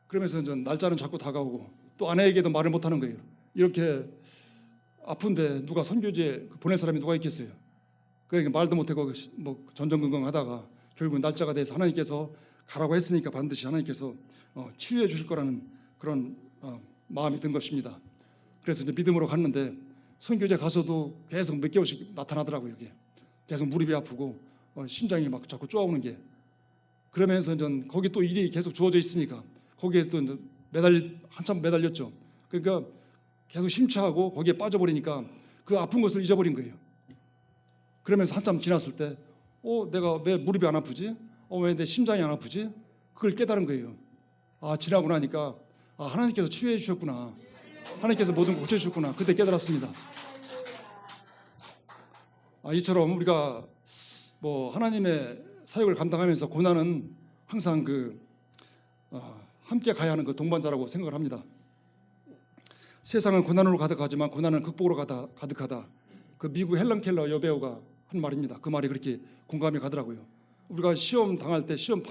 그러면서 전 날짜는 자꾸 다가오고 또 아내에게도 말을 못 하는 거예요. 이렇게 아픈데 누가 선교지에 보낼 사람이 누가 있겠어요. 그러니까 말도 못하고 뭐 전전긍긍하다가 결국 날짜가 돼서 하나님께서 가라고 했으니까 반드시 하나님께서 치유해 주실 거라는 그런 마음이 든 것입니다. 그래서 이제 믿음으로 갔는데 선교제 가서도 계속 몇 개월씩 나타나더라고요. 이게 계속 무릎이 아프고 심장이 막 자꾸 쪼아오는 게 그러면서 전 거기 또 일이 계속 주어져 있으니까 거기에 또 한참 매달렸죠. 그러니까 계속 심취하고 거기에 빠져버리니까 그 아픈 것을 잊어버린 거예요. 그러면서 한참 지났을 때 내가 왜 무릎이 안 아프지? 왜 내 심장이 안 아프지? 그걸 깨달은 거예요. 지나고 나니까 하나님께서 치유해 주셨구나. 하나님께서 모든 걸 고쳐주셨구나. 그때 깨달았습니다. 이처럼 우리가 뭐 하나님의 사역을 감당하면서 고난은 항상 함께 가야 하는 그 동반자라고 생각을 합니다. 세상은 고난으로 가득하지만 고난은 극복으로 가득하다. 그 미국 헬런 켈러 여배우가 한 말입니다. 그 말이 그렇게 공감이 가더라고요. 우리가 시험 당할 때 시험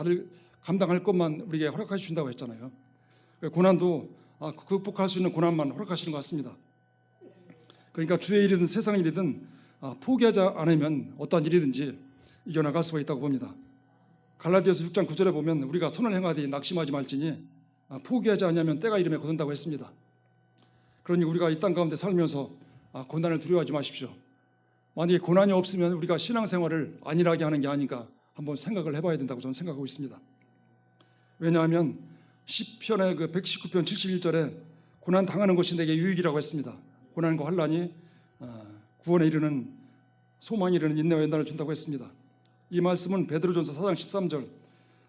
감당할 것만 우리에게 허락해 주신다고 했잖아요. 고난도 극복할 수 있는 고난만 허락하시는 것 같습니다. 그러니까 주의 일이든 세상 일이든 포기하지 않으면 어떠한 일이든지 이겨나갈 수가 있다고 봅니다. 갈라디아서 6장 9절에 보면 우리가 선을 행하되 낙심하지 말지니 포기하지 않으면 때가 이름에 거둔다고 했습니다. 그러니 우리가 이 땅 가운데 살면서 고난을 두려워하지 마십시오. 만약에 고난이 없으면 우리가 신앙생활을 안일하게 하는 게 아닌가 한번 생각을 해봐야 된다고 저는 생각하고 있습니다. 왜냐하면 시편의 119편 71절에 고난 당하는 것이 내게 유익이라고 했습니다. 고난과 환난이 구원에 이르는 소망에 이르는 인내와 연단을 준다고 했습니다. 이 말씀은 베드로전서 4장 13절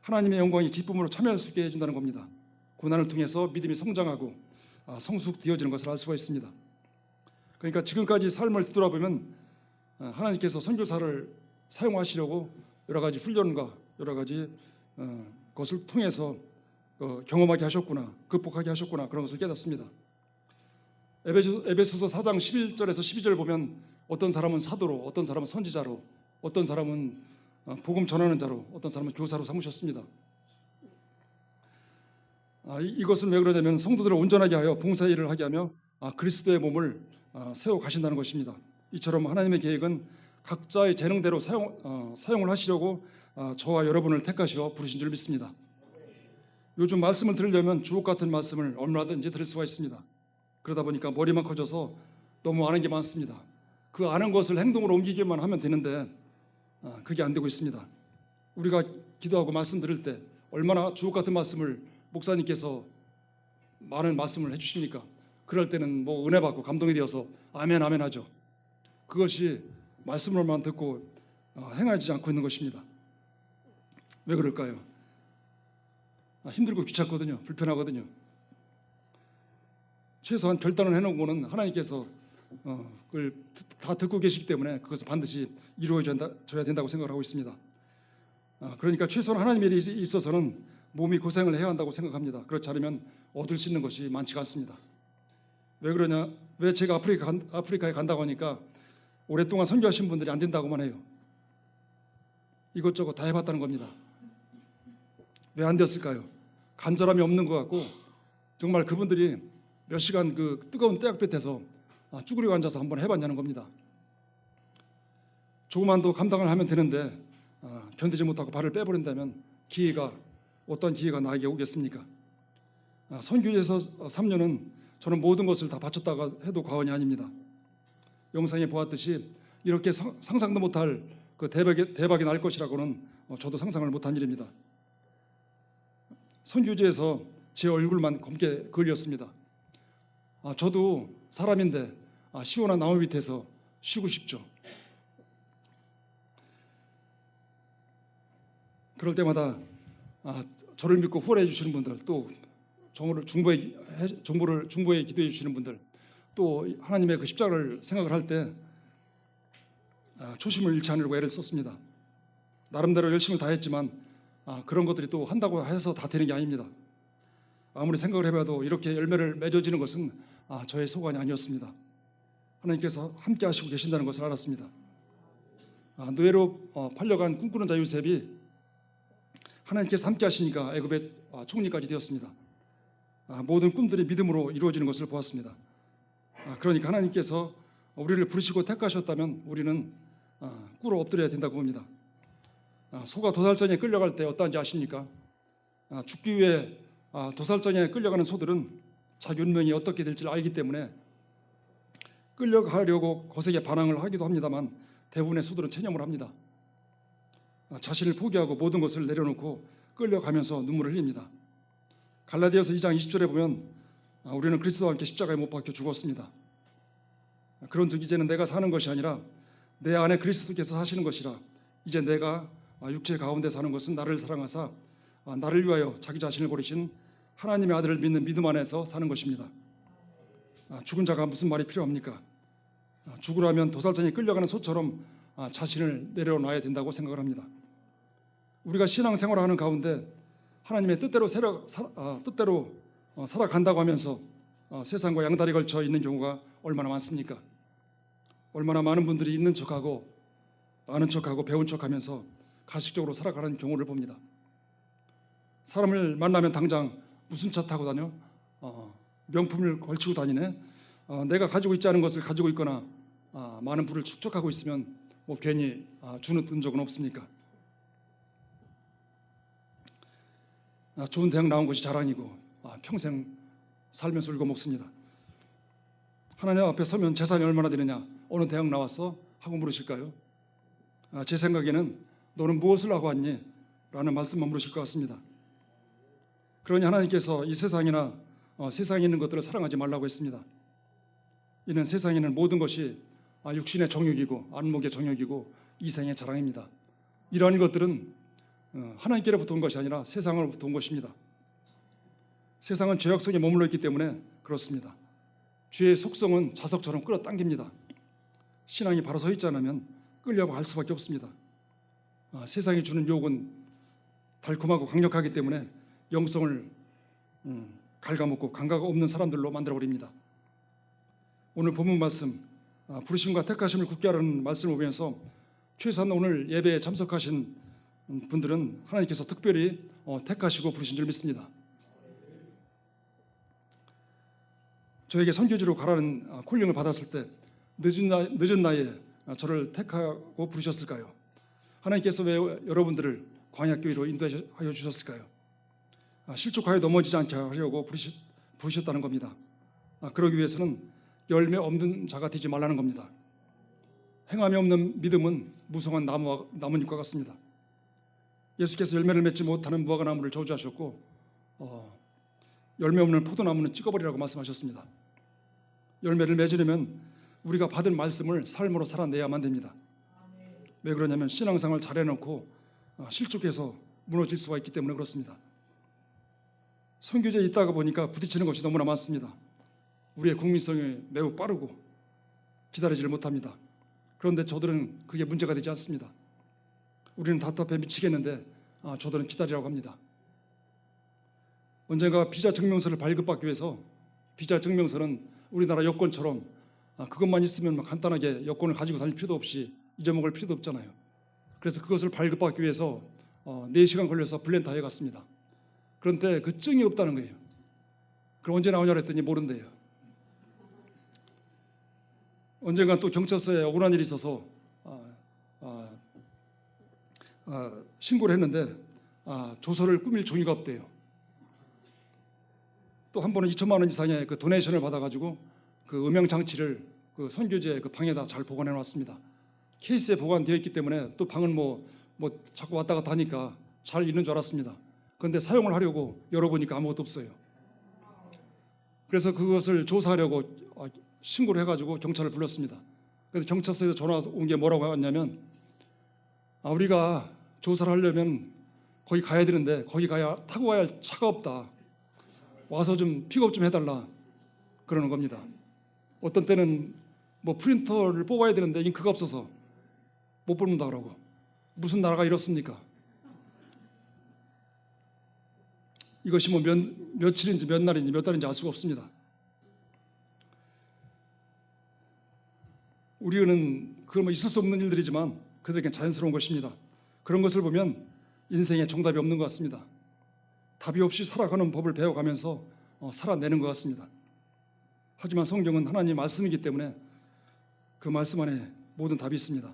하나님의 영광이 기쁨으로 참여할 수 있게 해준다는 겁니다. 고난을 통해서 믿음이 성장하고 성숙되어지는 것을 알 수가 있습니다. 그러니까 지금까지 삶을 뒤돌아보면 하나님께서 선교사를 사용하시려고 여러 가지 훈련과 여러 가지 것을 통해서 경험하게 하셨구나, 극복하게 하셨구나 그런 것을 깨닫습니다. 에베소서 4장 11절에서 12절 보면 어떤 사람은 사도로, 어떤 사람은 선지자로, 어떤 사람은 복음 전하는 자로, 어떤 사람은 교사로 삼으셨습니다. 이것은 왜 그러냐면 성도들을 온전하게 하여 봉사일을 하게 하며 그리스도의 몸을 세워 가신다는 것입니다. 이처럼 하나님의 계획은 각자의 재능대로 사용을 하시려고 저와 여러분을 택하시어 부르신 줄 믿습니다. 요즘 말씀을 들으려면 주옥 같은 말씀을 얼마든지 들을 수가 있습니다. 그러다 보니까 머리만 커져서 너무 아는 게 많습니다. 그 아는 것을 행동으로 옮기기만 하면 되는데 그게 안 되고 있습니다. 우리가 기도하고 말씀 들을 때 얼마나 주옥 같은 말씀을 목사님께서 많은 말씀을 해주십니까? 그럴 때는 뭐 은혜 받고 감동이 되어서 아멘 아멘 하죠. 그것이 말씀으로만 듣고 행하지 않고 있는 것입니다. 왜 그럴까요? 힘들고 귀찮거든요. 불편하거든요. 최소한 결단을 해놓은 거는 하나님께서 그걸 다 듣고 계시기 때문에 그것을 반드시 이루어져야 된다고 생각을 하고 있습니다. 그러니까 최소한 하나님의 일에 있어서는 몸이 고생을 해야 한다고 생각합니다. 그렇지 않으면 얻을 수 있는 것이 많지가 않습니다. 왜 그러냐? 왜 제가 아프리카에 간다고 하니까 오랫동안 선교하신 분들이 안 된다고만 해요. 이것저것 다 해봤다는 겁니다. 왜 안 됐을까요? 간절함이 없는 것 같고 정말 그분들이 몇 시간 그 뜨거운 때약볕에서 쭈그리고 앉아서 한번 해봤냐는 겁니다. 조금만 더 감당을 하면 되는데 견디지 못하고 발을 빼버린다면 어떤 기회가 나에게 오겠습니까? 선교에서 3년은 저는 모든 것을 다 바쳤다가 해도 과언이 아닙니다. 영상에 보았듯이 이렇게 상상도 못할 그 대박이 날 것이라고는 저도 상상을 못한 일입니다. 선교지에서 제 얼굴만 검게 그을렸습니다. 저도 사람인데 시원한 나무 밑에서 쉬고 싶죠. 그럴 때마다 저를 믿고 후원해 주시는 분들, 또 정부를 중보에 기도해 주시는 분들, 또 하나님의 그 십자가를 생각을 할 때 초심을 잃지 않으려고 애를 썼습니다. 나름대로 열심을 다했지만 그런 것들이 또 한다고 해서 다 되는 게 아닙니다. 아무리 생각을 해봐도 이렇게 열매를 맺어지는 것은 저의 소관이 아니었습니다. 하나님께서 함께 하시고 계신다는 것을 알았습니다. 노예로 팔려간 꿈꾸는 자 요셉이 하나님께서 함께 하시니까 애굽의 총리까지 되었습니다. 모든 꿈들이 믿음으로 이루어지는 것을 보았습니다. 그러니까 하나님께서 우리를 부르시고 택하셨다면 우리는 꿇어 엎드려야 된다고 봅니다. 소가 도살장에 끌려갈 때 어떠한지 아십니까? 죽기 위해 도살장에 끌려가는 소들은 자기 운명이 어떻게 될지를 알기 때문에 끌려가려고 거세게 반항을 하기도 합니다만 대부분의 소들은 체념을 합니다. 자신을 포기하고 모든 것을 내려놓고 끌려가면서 눈물을 흘립니다. 갈라디아서 2장 20절에 보면 우리는 그리스도와 함께 십자가에 못 박혀 죽었습니다. 그런즉 이제는 내가 사는 것이 아니라 내 안에 그리스도께서 사시는 것이라. 이제 내가 육체 가운데 사는 것은 나를 사랑하사 나를 위하여 자기 자신을 버리신 하나님의 아들을 믿는 믿음 안에서 사는 것입니다. 죽은 자가 무슨 말이 필요합니까? 죽으라면 도살장에 끌려가는 소처럼 자신을 내려놔야 된다고 생각을 합니다. 우리가 신앙생활을 하는 가운데 하나님의 뜻대로 살아간다고 하면서 세상과 양다리 걸쳐 있는 경우가 얼마나 많습니까? 얼마나 많은 분들이 있는 척하고 아는 척하고 배운 척하면서 가식적으로 살아가는 경우를 봅니다. 사람을 만나면 당장 무슨 차 타고 다녀? 명품을 걸치고 다니네? 내가 가지고 있지 않은 것을 가지고 있거나 많은 부를 축적하고 있으면 뭐 괜히 주눅 든 적은 없습니까? 좋은 대학 나온 것이 자랑이고 평생 살면서 울고 먹습니다. 하나님 앞에 서면 재산이 얼마나 되느냐? 어느 대학 나왔어? 하고 물으실까요? 제 생각에는 너는 무엇을 하고 왔니? 라는 말씀만 물으실 것 같습니다. 그러니 하나님께서 이 세상이나 세상에 있는 것들을 사랑하지 말라고 했습니다. 이는 세상에 있는 모든 것이 육신의 정욕이고 안목의 정욕이고 이생의 자랑입니다. 이러한 것들은 하나님께로부터 온 것이 아니라 세상으로부터 온 것입니다. 세상은 죄악 속에 머물러 있기 때문에 그렇습니다. 죄의 속성은 자석처럼 끌어당깁니다. 신앙이 바로 서 있지 않으면 끌려고 할 수밖에 없습니다. 세상이 주는 유혹은 달콤하고 강력하기 때문에 영성을 갉아먹고 감각 없는 사람들로 만들어버립니다. 오늘 본문 말씀 부르심과 택하심을 굳게 하라는 말씀을 보면서 최소한 오늘 예배에 참석하신 분들은 하나님께서 특별히 택하시고 부르신 줄 믿습니다. 저에게 선교지로 가라는 콜링을 받았을 때 늦은 나이에 저를 택하고 부르셨을까요? 하나님께서 왜 여러분들을 광야교회로 인도하여 주셨을까요? 실족하여 넘어지지 않게 하려고 부르셨다는 겁니다. 그러기 위해서는 열매 없는 자가 되지 말라는 겁니다. 행함이 없는 믿음은 무성한 나뭇잎과 같습니다. 예수께서 열매를 맺지 못하는 무화과 나무를 저주하셨고 열매 없는 포도나무는 찍어버리라고 말씀하셨습니다. 열매를 맺으려면 우리가 받은 말씀을 삶으로 살아내야만 됩니다. 왜 그러냐면 신앙생활 잘해놓고 실족해서 무너질 수가 있기 때문에 그렇습니다. 선교제에 있다가 보니까 부딪히는 것이 너무나 많습니다. 우리의 국민성이 매우 빠르고 기다리지를 못합니다. 그런데 저들은 그게 문제가 되지 않습니다. 우리는 답답해 미치겠는데 저들은 기다리라고 합니다. 언젠가 비자 증명서를 발급받기 위해서 비자 증명서는 우리나라 여권처럼 그것만 있으면 간단하게 여권을 가지고 다닐 필요도 없이 잊어먹을 필요도 없잖아요. 그래서 그것을 발급받기 위해서 4시간 걸려서 블렌타에 갔습니다. 그런데 그 증이 없다는 거예요. 그럼 언제 나오냐 그랬더니 모른대요. 언젠가 또 경찰서에 억울한 일이 있어서 신고를 했는데 조서를 꾸밀 종이가 없대요. 또 한 번은 2천만 원 이상의 그 도네이션을 받아가지고 그 음향 장치를 그 선교제 그 방에다 잘 보관해 놨습니다. 케이스에 보관되어 있기 때문에 또 방은 뭐 자꾸 왔다 갔다 하니까 잘 있는 줄 알았습니다. 그런데 사용을 하려고 열어보니까 아무것도 없어요. 그래서 그것을 조사하려고 신고를 해가지고 경찰을 불렀습니다. 그래서 경찰서에서 전화 온 게 뭐라고 했냐면 우리가 조사를 하려면 거기 가야 되는데 거기 타고 가야 할 차가 없다. 와서 좀 픽업 좀 해달라. 그러는 겁니다. 어떤 때는 뭐 프린터를 뽑아야 되는데 잉크가 없어서 못 뽑는다 그러고. 무슨 나라가 이렇습니까? 이것이 뭐 며칠인지 몇 날인지 몇 달인지 알 수가 없습니다. 우리는 그건 뭐 있을 수 없는 일들이지만 그들에겐 자연스러운 것입니다. 그런 것을 보면 인생에 정답이 없는 것 같습니다. 답이 없이 살아가는 법을 배워가면서 살아내는 것 같습니다. 하지만 성경은 하나님 말씀이기 때문에 그 말씀 안에 모든 답이 있습니다.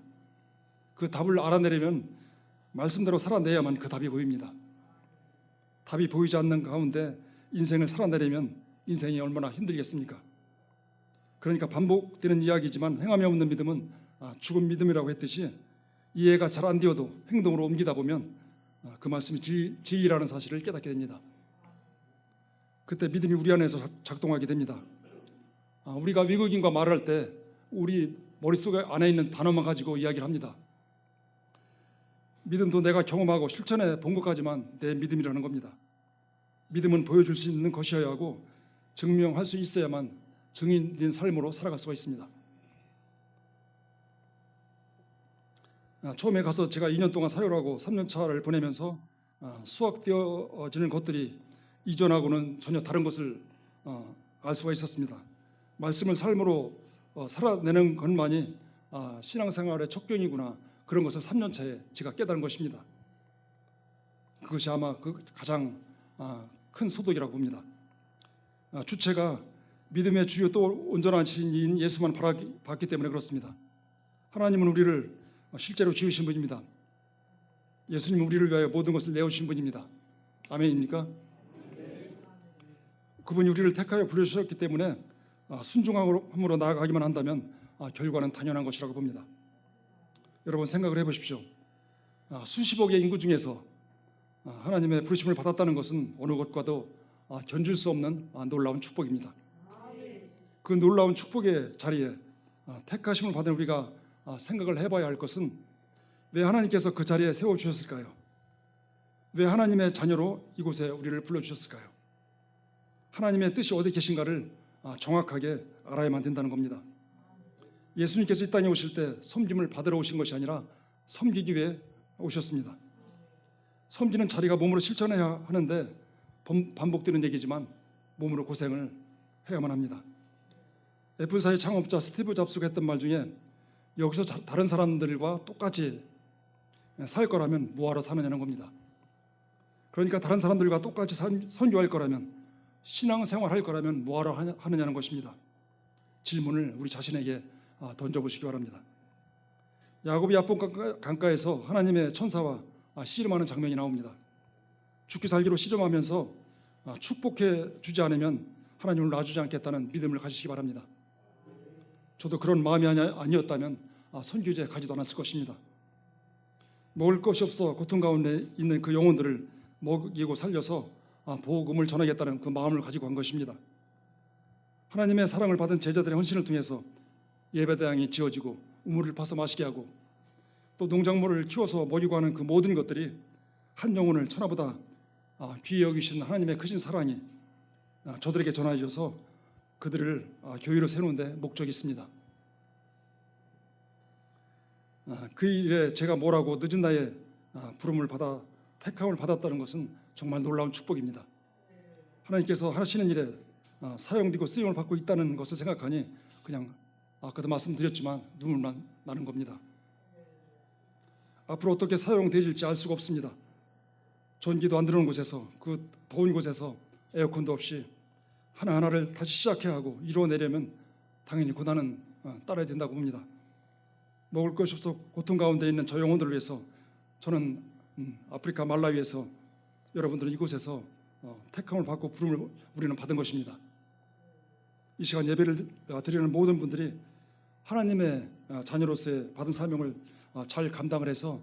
그 답을 알아내려면 말씀대로 살아내야만 그 답이 보입니다. 답이 보이지 않는 가운데 인생을 살아내려면 인생이 얼마나 힘들겠습니까? 그러니까 반복되는 이야기지만 행함이 없는 믿음은 죽은 믿음이라고 했듯이 이해가 잘 안 되어도 행동으로 옮기다 보면 그 말씀이 진리라는 사실을 깨닫게 됩니다. 그때 믿음이 우리 안에서 작동하게 됩니다. 우리가 외국인과 말을 할 때 우리 머릿속에 안에 있는 단어만 가지고 이야기를 합니다. 믿음도 내가 경험하고 실천해 본 것까지만 내 믿음이라는 겁니다. 믿음은 보여줄 수 있는 것이어야 하고 증명할 수 있어야만 증인된 삶으로 살아갈 수가 있습니다. 처음에 가서 제가 2년 동안 사역하고 3년 차를 보내면서 수확되어지는 것들이 이전하고는 전혀 다른 것을 알 수가 있었습니다. 말씀을 삶으로 살아내는 것만이 신앙생활의 척경이구나, 그런 것을 3년 차에 제가 깨달은 것입니다. 그것이 아마 그 가장 큰 소득이라고 봅니다. 주체가 믿음의 주요 또 온전하신 이인 예수만 바라봤기 때문에 그렇습니다. 하나님은 우리를 실제로 지으신 분입니다. 예수님은 우리를 위하여 모든 것을 내어주신 분입니다. 아멘입니까? 그분이 우리를 택하여 부르셨기 때문에 순종함으로 나아가기만 한다면 결과는 당연한 것이라고 봅니다. 여러분 생각을 해보십시오. 수십억의 인구 중에서 하나님의 부르심을 받았다는 것은 어느 것과도 견줄 수 없는 놀라운 축복입니다. 그 놀라운 축복의 자리에 택하심을 받은 우리가 생각을 해봐야 할 것은 왜 하나님께서 그 자리에 세워주셨을까요? 왜 하나님의 자녀로 이곳에 우리를 불러주셨을까요? 하나님의 뜻이 어디 계신가를 정확하게 알아야만 된다는 겁니다. 예수님께서 이 땅에 오실 때 섬김을 받으러 오신 것이 아니라 섬기기 위해 오셨습니다. 섬기는 자리가 몸으로 실천해야 하는데 반복되는 얘기지만 몸으로 고생을 해야만 합니다. 애플사의 창업자 스티브 잡스가 했던 말 중에 여기서 다른 사람들과 똑같이 살 거라면 뭐하러 사느냐는 겁니다. 그러니까 다른 사람들과 똑같이 선교할 거라면, 신앙생활 할 거라면 뭐하러 하느냐는 것입니다. 질문을 우리 자신에게 던져보시기 바랍니다. 야곱이 야복 강가에서 하나님의 천사와 씨름하는 장면이 나옵니다. 죽기 살기로 씨름하면서 축복해 주지 않으면 하나님을 놔주지 않겠다는 믿음을 가지시기 바랍니다. 저도 그런 마음이 아니었다면 선교지에 가지도 않았을 것입니다. 먹을 것이 없어 고통 가운데 있는 그 영혼들을 먹이고 살려서 복음을 전하겠다는 그 마음을 가지고 간 것입니다. 하나님의 사랑을 받은 제자들의 헌신을 통해서 예배당이 지어지고 우물을 파서 마시게 하고 또 농작물을 키워서 먹이고 하는 그 모든 것들이 한 영혼을 천하보다 귀히 여기신 하나님의 크신 사랑이 저들에게 전하여져서 그들을 교회로 세우는 데 목적이 있습니다. 그 일에 제가 뭐라고 늦은 나이에 부름을 받아 택함을 받았다는 것은 정말 놀라운 축복입니다. 하나님께서 하시는 일에 사용되고 쓰임을 받고 있다는 것을 생각하니 그냥 아까도 말씀드렸지만 눈물만 나는 겁니다. 앞으로 어떻게 사용되질지 알 수가 없습니다. 전기도 안 들어오는 곳에서, 그 더운 곳에서 에어컨도 없이 하나하나를 다시 시작해야 하고 이루어내려면 당연히 고난은 따라야 된다고 봅니다. 먹을 것이 없어 고통 가운데 있는 저 영혼들을 위해서 저는 아프리카 말라위에서 여러분들은 이곳에서 택함을 받고 부름을 우리는 받은 것입니다. 이 시간 예배를 드리는 모든 분들이 하나님의 자녀로서의 받은 사명을 잘 감당을 해서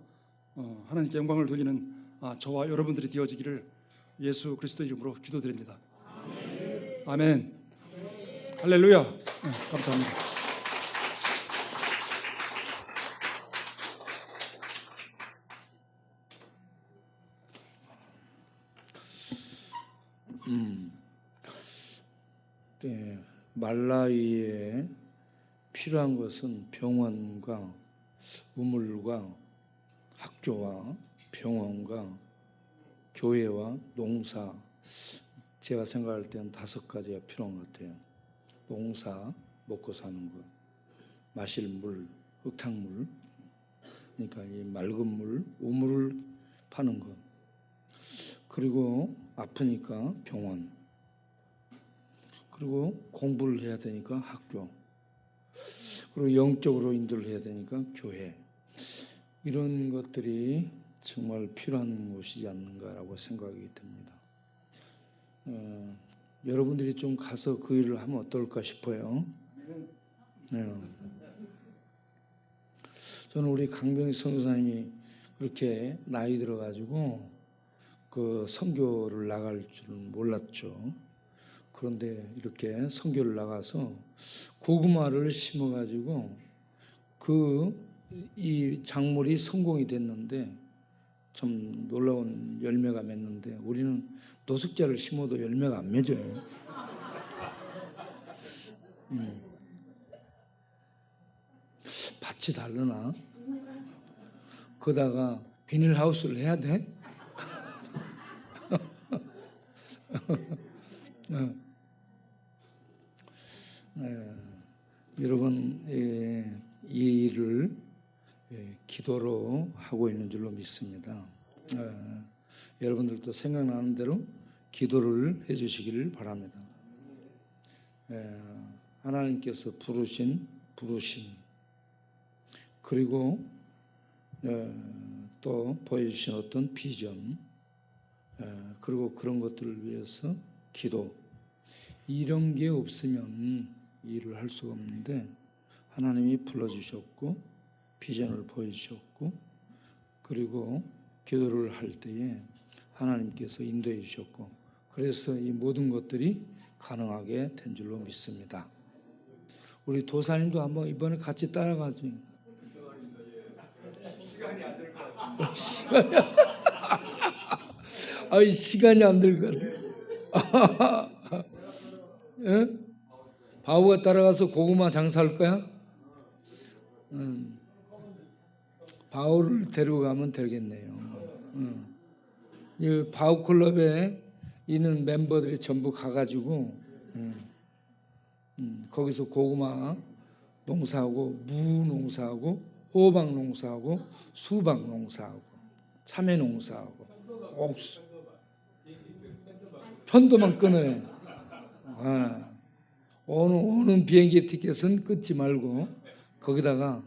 하나님께 영광을 돌리는 저와 여러분들이 되어지기를 예수 그리스도의 이름으로 기도드립니다. 아멘. 할렐루야. 감사합니다. 네, 말라위에 필요한 것은 병원과 우물과 학교와 병원과 교회와 농사. 제가 생각할 때는 5가지가 필요한 것 같아요. 농사, 먹고 사는 것, 마실 물, 흙탕물, 그러니까 이 맑은 물, 우물을 파는 것, 그리고 아프니까 병원, 그리고 공부를 해야 되니까 학교, 그리고 영적으로 인도를 해야 되니까 교회. 이런 것들이 정말 필요한 것이지 않는가라고 생각이 듭니다. 여러분들이 좀 가서 그 일을 하면 어떨까 싶어요. 저는 우리 강병희 선교사님이 그렇게 나이 들어가지고 그 선교를 나갈 줄은 몰랐죠. 그런데 이렇게 선교를 나가서 고구마를 심어가지고 이 작물이 성공이 됐는데 참 놀라운 열매가 맺는데 우리는 노숙자를 심어도 열매가 안 맺어요. 밭이 다르나? 거다가 비닐하우스를 해야 돼? 여러분, 이 일을 기도로 하고 있는 줄로 믿습니다. 여러분들도 생각나는 대로 기도를 해주시기를 바랍니다. 하나님께서 부르심, 그리고 또 보여주신 어떤 비전, 그리고 그런 것들을 위해서 기도, 이런 게 없으면 일을 할 수가 없는데 하나님이 불러주셨고 비전을 보여주셨고 그리고 기도를 할 때에 하나님께서 인도해 주셨고 그래서 이 모든 것들이 가능하게 된 줄로 믿습니다. 우리 도사님도 한번 이번에 같이 따라가죠. 시간이 안 될 것 같아. 바우가 따라가서 고구마 장사할 거야? 바우를 데리고 가면 되겠네요. 이 바우 클럽에 있는 멤버들이 전부 가가지고 거기서 고구마 농사하고 무 농사하고 호박 농사하고 수박 농사하고 참외 농사하고 옥수 편도만 끊어내. 오는 비행기 티켓은 끊지 말고 거기다가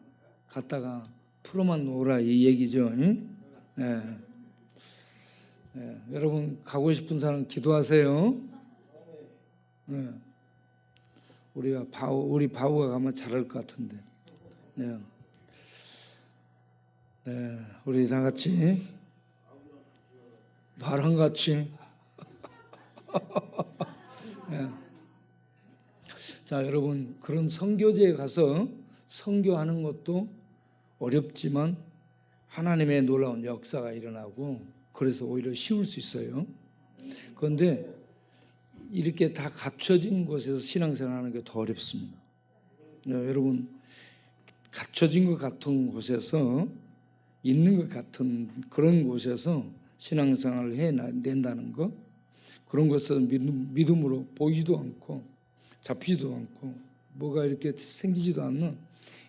갔다가 프로만 놀아 이 얘기죠. 여러분 가고 싶은 사람 기도하세요. 우리 바우가 가면 잘할 것 같은데. 우리 다 같이 나랑 같이. 자, 여러분 그런 선교지에 가서 선교하는 것도 어렵지만 하나님의 놀라운 역사가 일어나고 그래서 오히려 쉬울 수 있어요. 그런데 이렇게 다 갖춰진 곳에서 신앙생활하는 게 더 어렵습니다. 여러분 갖춰진 것 같은 곳에서 있는 것 같은 그런 곳에서 신앙생활을 해낸다는 것, 그런 것은 믿음으로 보이지도 않고 잡히지도 않고 뭐가 이렇게 생기지도 않는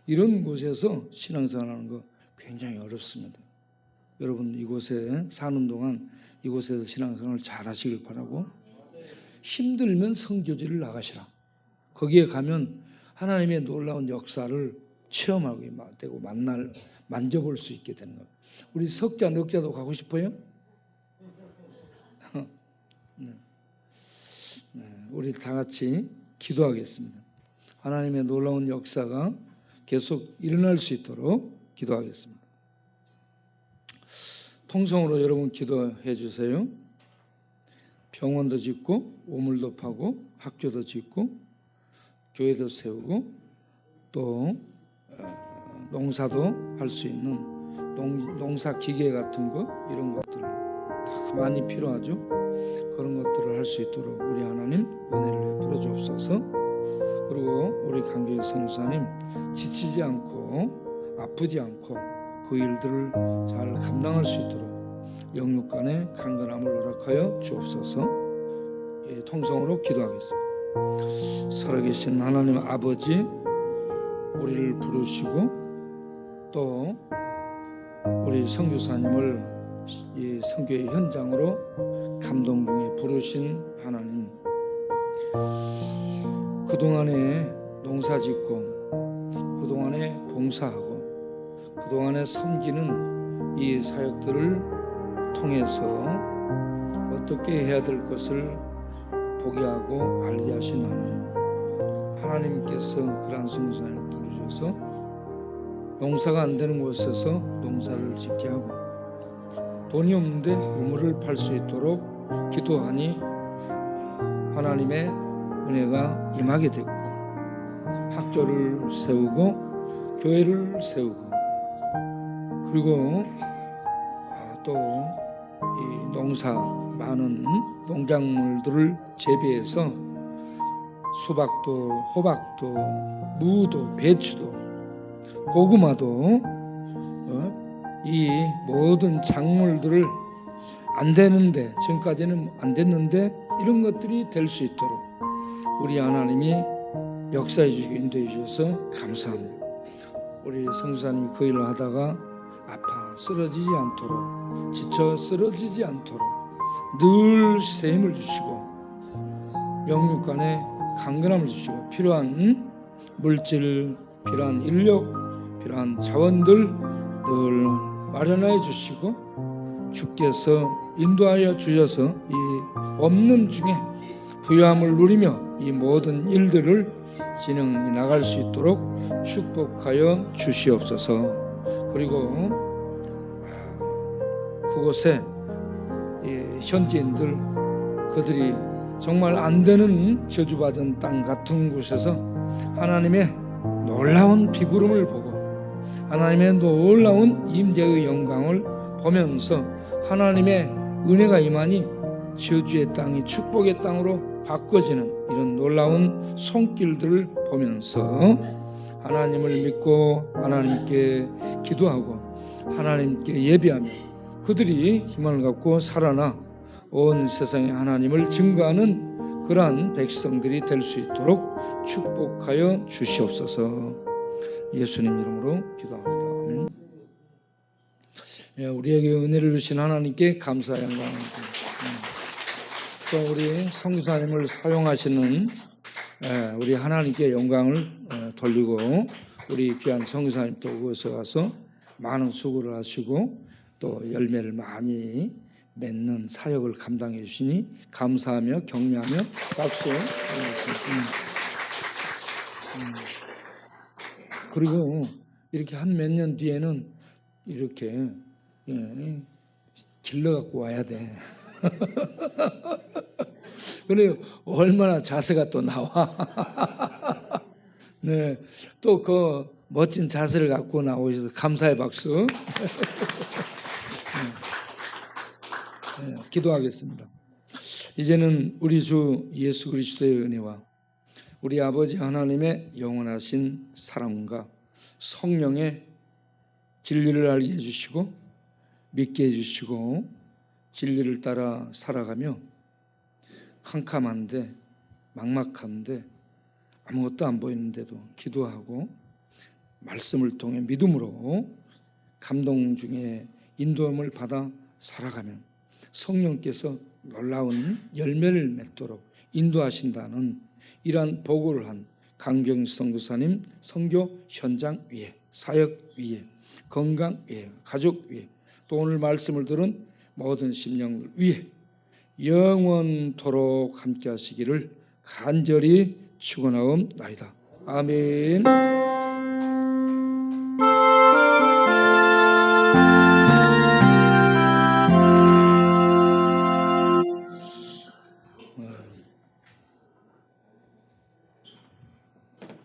이런 곳에서 신앙생활하는 거 굉장히 어렵습니다. 여러분 이곳에 사는 동안 이곳에서 신앙생활을 잘 하시길 바라고 힘들면 선교지를 나가시라. 거기에 가면 하나님의 놀라운 역사를 체험하게 되고 만져볼 수 있게 되는 거예요. 우리 석자, 넉자도 가고 싶어요? 우리 다 같이 기도하겠습니다. 하나님의 놀라운 역사가 계속 일어날 수 있도록 기도하겠습니다. 통성으로 여러분 기도해 주세요. 병원도 짓고 우물도 파고 학교도 짓고 교회도 세우고 또 농사도 할 수 있는 농사 기계 같은 거 이런 것들 다 많이 필요하죠. 그런 것들을 할 수 있도록 우리 하나님 은혜를 베풀어 주옵소서. 그리고 우리 강병희 선교사님 지치지 않고 아프지 않고 그 일들을 잘 감당할 수 있도록 영육 간의 강건함을 허락하여 주옵소서. 예, 통성으로 기도하겠습니다. 살아계신 하나님 아버지, 우리를 부르시고 또 우리 선교사님을 이 선교의 현장으로 감동 중에 부르신 하나님, 그동안에 농사짓고 그동안에 봉사하고 그동안에 섬기는 이 사역들을 통해서 어떻게 해야 될 것을 보게 하고 알게 하신 하나님께서 그러한 선교사님을 부르셔서 농사가 안 되는 곳에서 농사를 짓게 하고 돈이 없는데 우물을 팔 수 있도록 기도하니 하나님의 은혜가 임하게 됐고 학교를 세우고 교회를 세우고 그리고 또 이 농사 많은 농작물들을 재배해서 수박도 호박도 무도 배추도 고구마도 이 모든 작물들을 안 되는데 지금까지는 안 됐는데 이런 것들이 될 수 있도록 우리 하나님이 역사해 주시고 인도해 주셔서 감사합니다. 우리 성사님이 그 일을 하다가 아파 쓰러지지 않도록 지쳐 쓰러지지 않도록 늘 새 힘을 주시고 영육 간에 강건함을 주시고 필요한 물질, 필요한 인력, 필요한 자원들 늘 마련하여 주시고 주께서 인도하여 주셔서 이 없는 중에 부유함을 누리며 이 모든 일들을 진행해 나갈 수 있도록 축복하여 주시옵소서. 그리고 그곳에 현지인들 그들이 정말 안 되는 저주받은 땅 같은 곳에서 하나님의 놀라운 비구름을 보고 하나님의 놀라운 임재의 영광을 보면서 하나님의 은혜가 임하니 저주의 땅이 축복의 땅으로 바꿔지는 이런 놀라운 손길들을 보면서 하나님을 믿고 하나님께 기도하고 하나님께 예배하며 그들이 희망을 갖고 살아나 온 세상에 하나님을 증거하는 그러한 백성들이 될 수 있도록 축복하여 주시옵소서. 예수님 이름으로 기도합니다. 아멘. 예, 우리에게 은혜를 주신 하나님께 감사의 영광입니다. 또 우리 선교사님을 사용하시는 우리 하나님께 영광을 돌리고 우리 귀한 선교사님 또 그곳에 가서 많은 수고를 하시고 또 열매를 많이 맺는 사역을 감당해 주시니 감사하며 격려하며 박수. 그리고 이렇게 한 몇 년 뒤에는 이렇게 길러갖고 와야 돼. 그래 얼마나 자세가 또 나와. 네, 또 그 멋진 자세를 갖고 나오셔서 감사의 박수. 네, 기도하겠습니다. 이제는 우리 주 예수 그리스도의 은혜와 우리 아버지 하나님의 영원하신 사랑과 성령의 진리를 알게 해주시고 믿게 해주시고 진리를 따라 살아가며 캄캄한데 막막한데 아무것도 안 보이는데도 기도하고 말씀을 통해 믿음으로 감동 중에 인도함을 받아 살아가면 성령께서 놀라운 열매를 맺도록 인도하신다는 이러한 보고를 한 강병희 선교사님 선교 현장 위에 사역 위에 건강 위에 가족 위에 또 오늘 말씀을 들은 모든 심령들 위에 영원토록 함께 하시기를 간절히 축원하옵나이다. 아멘.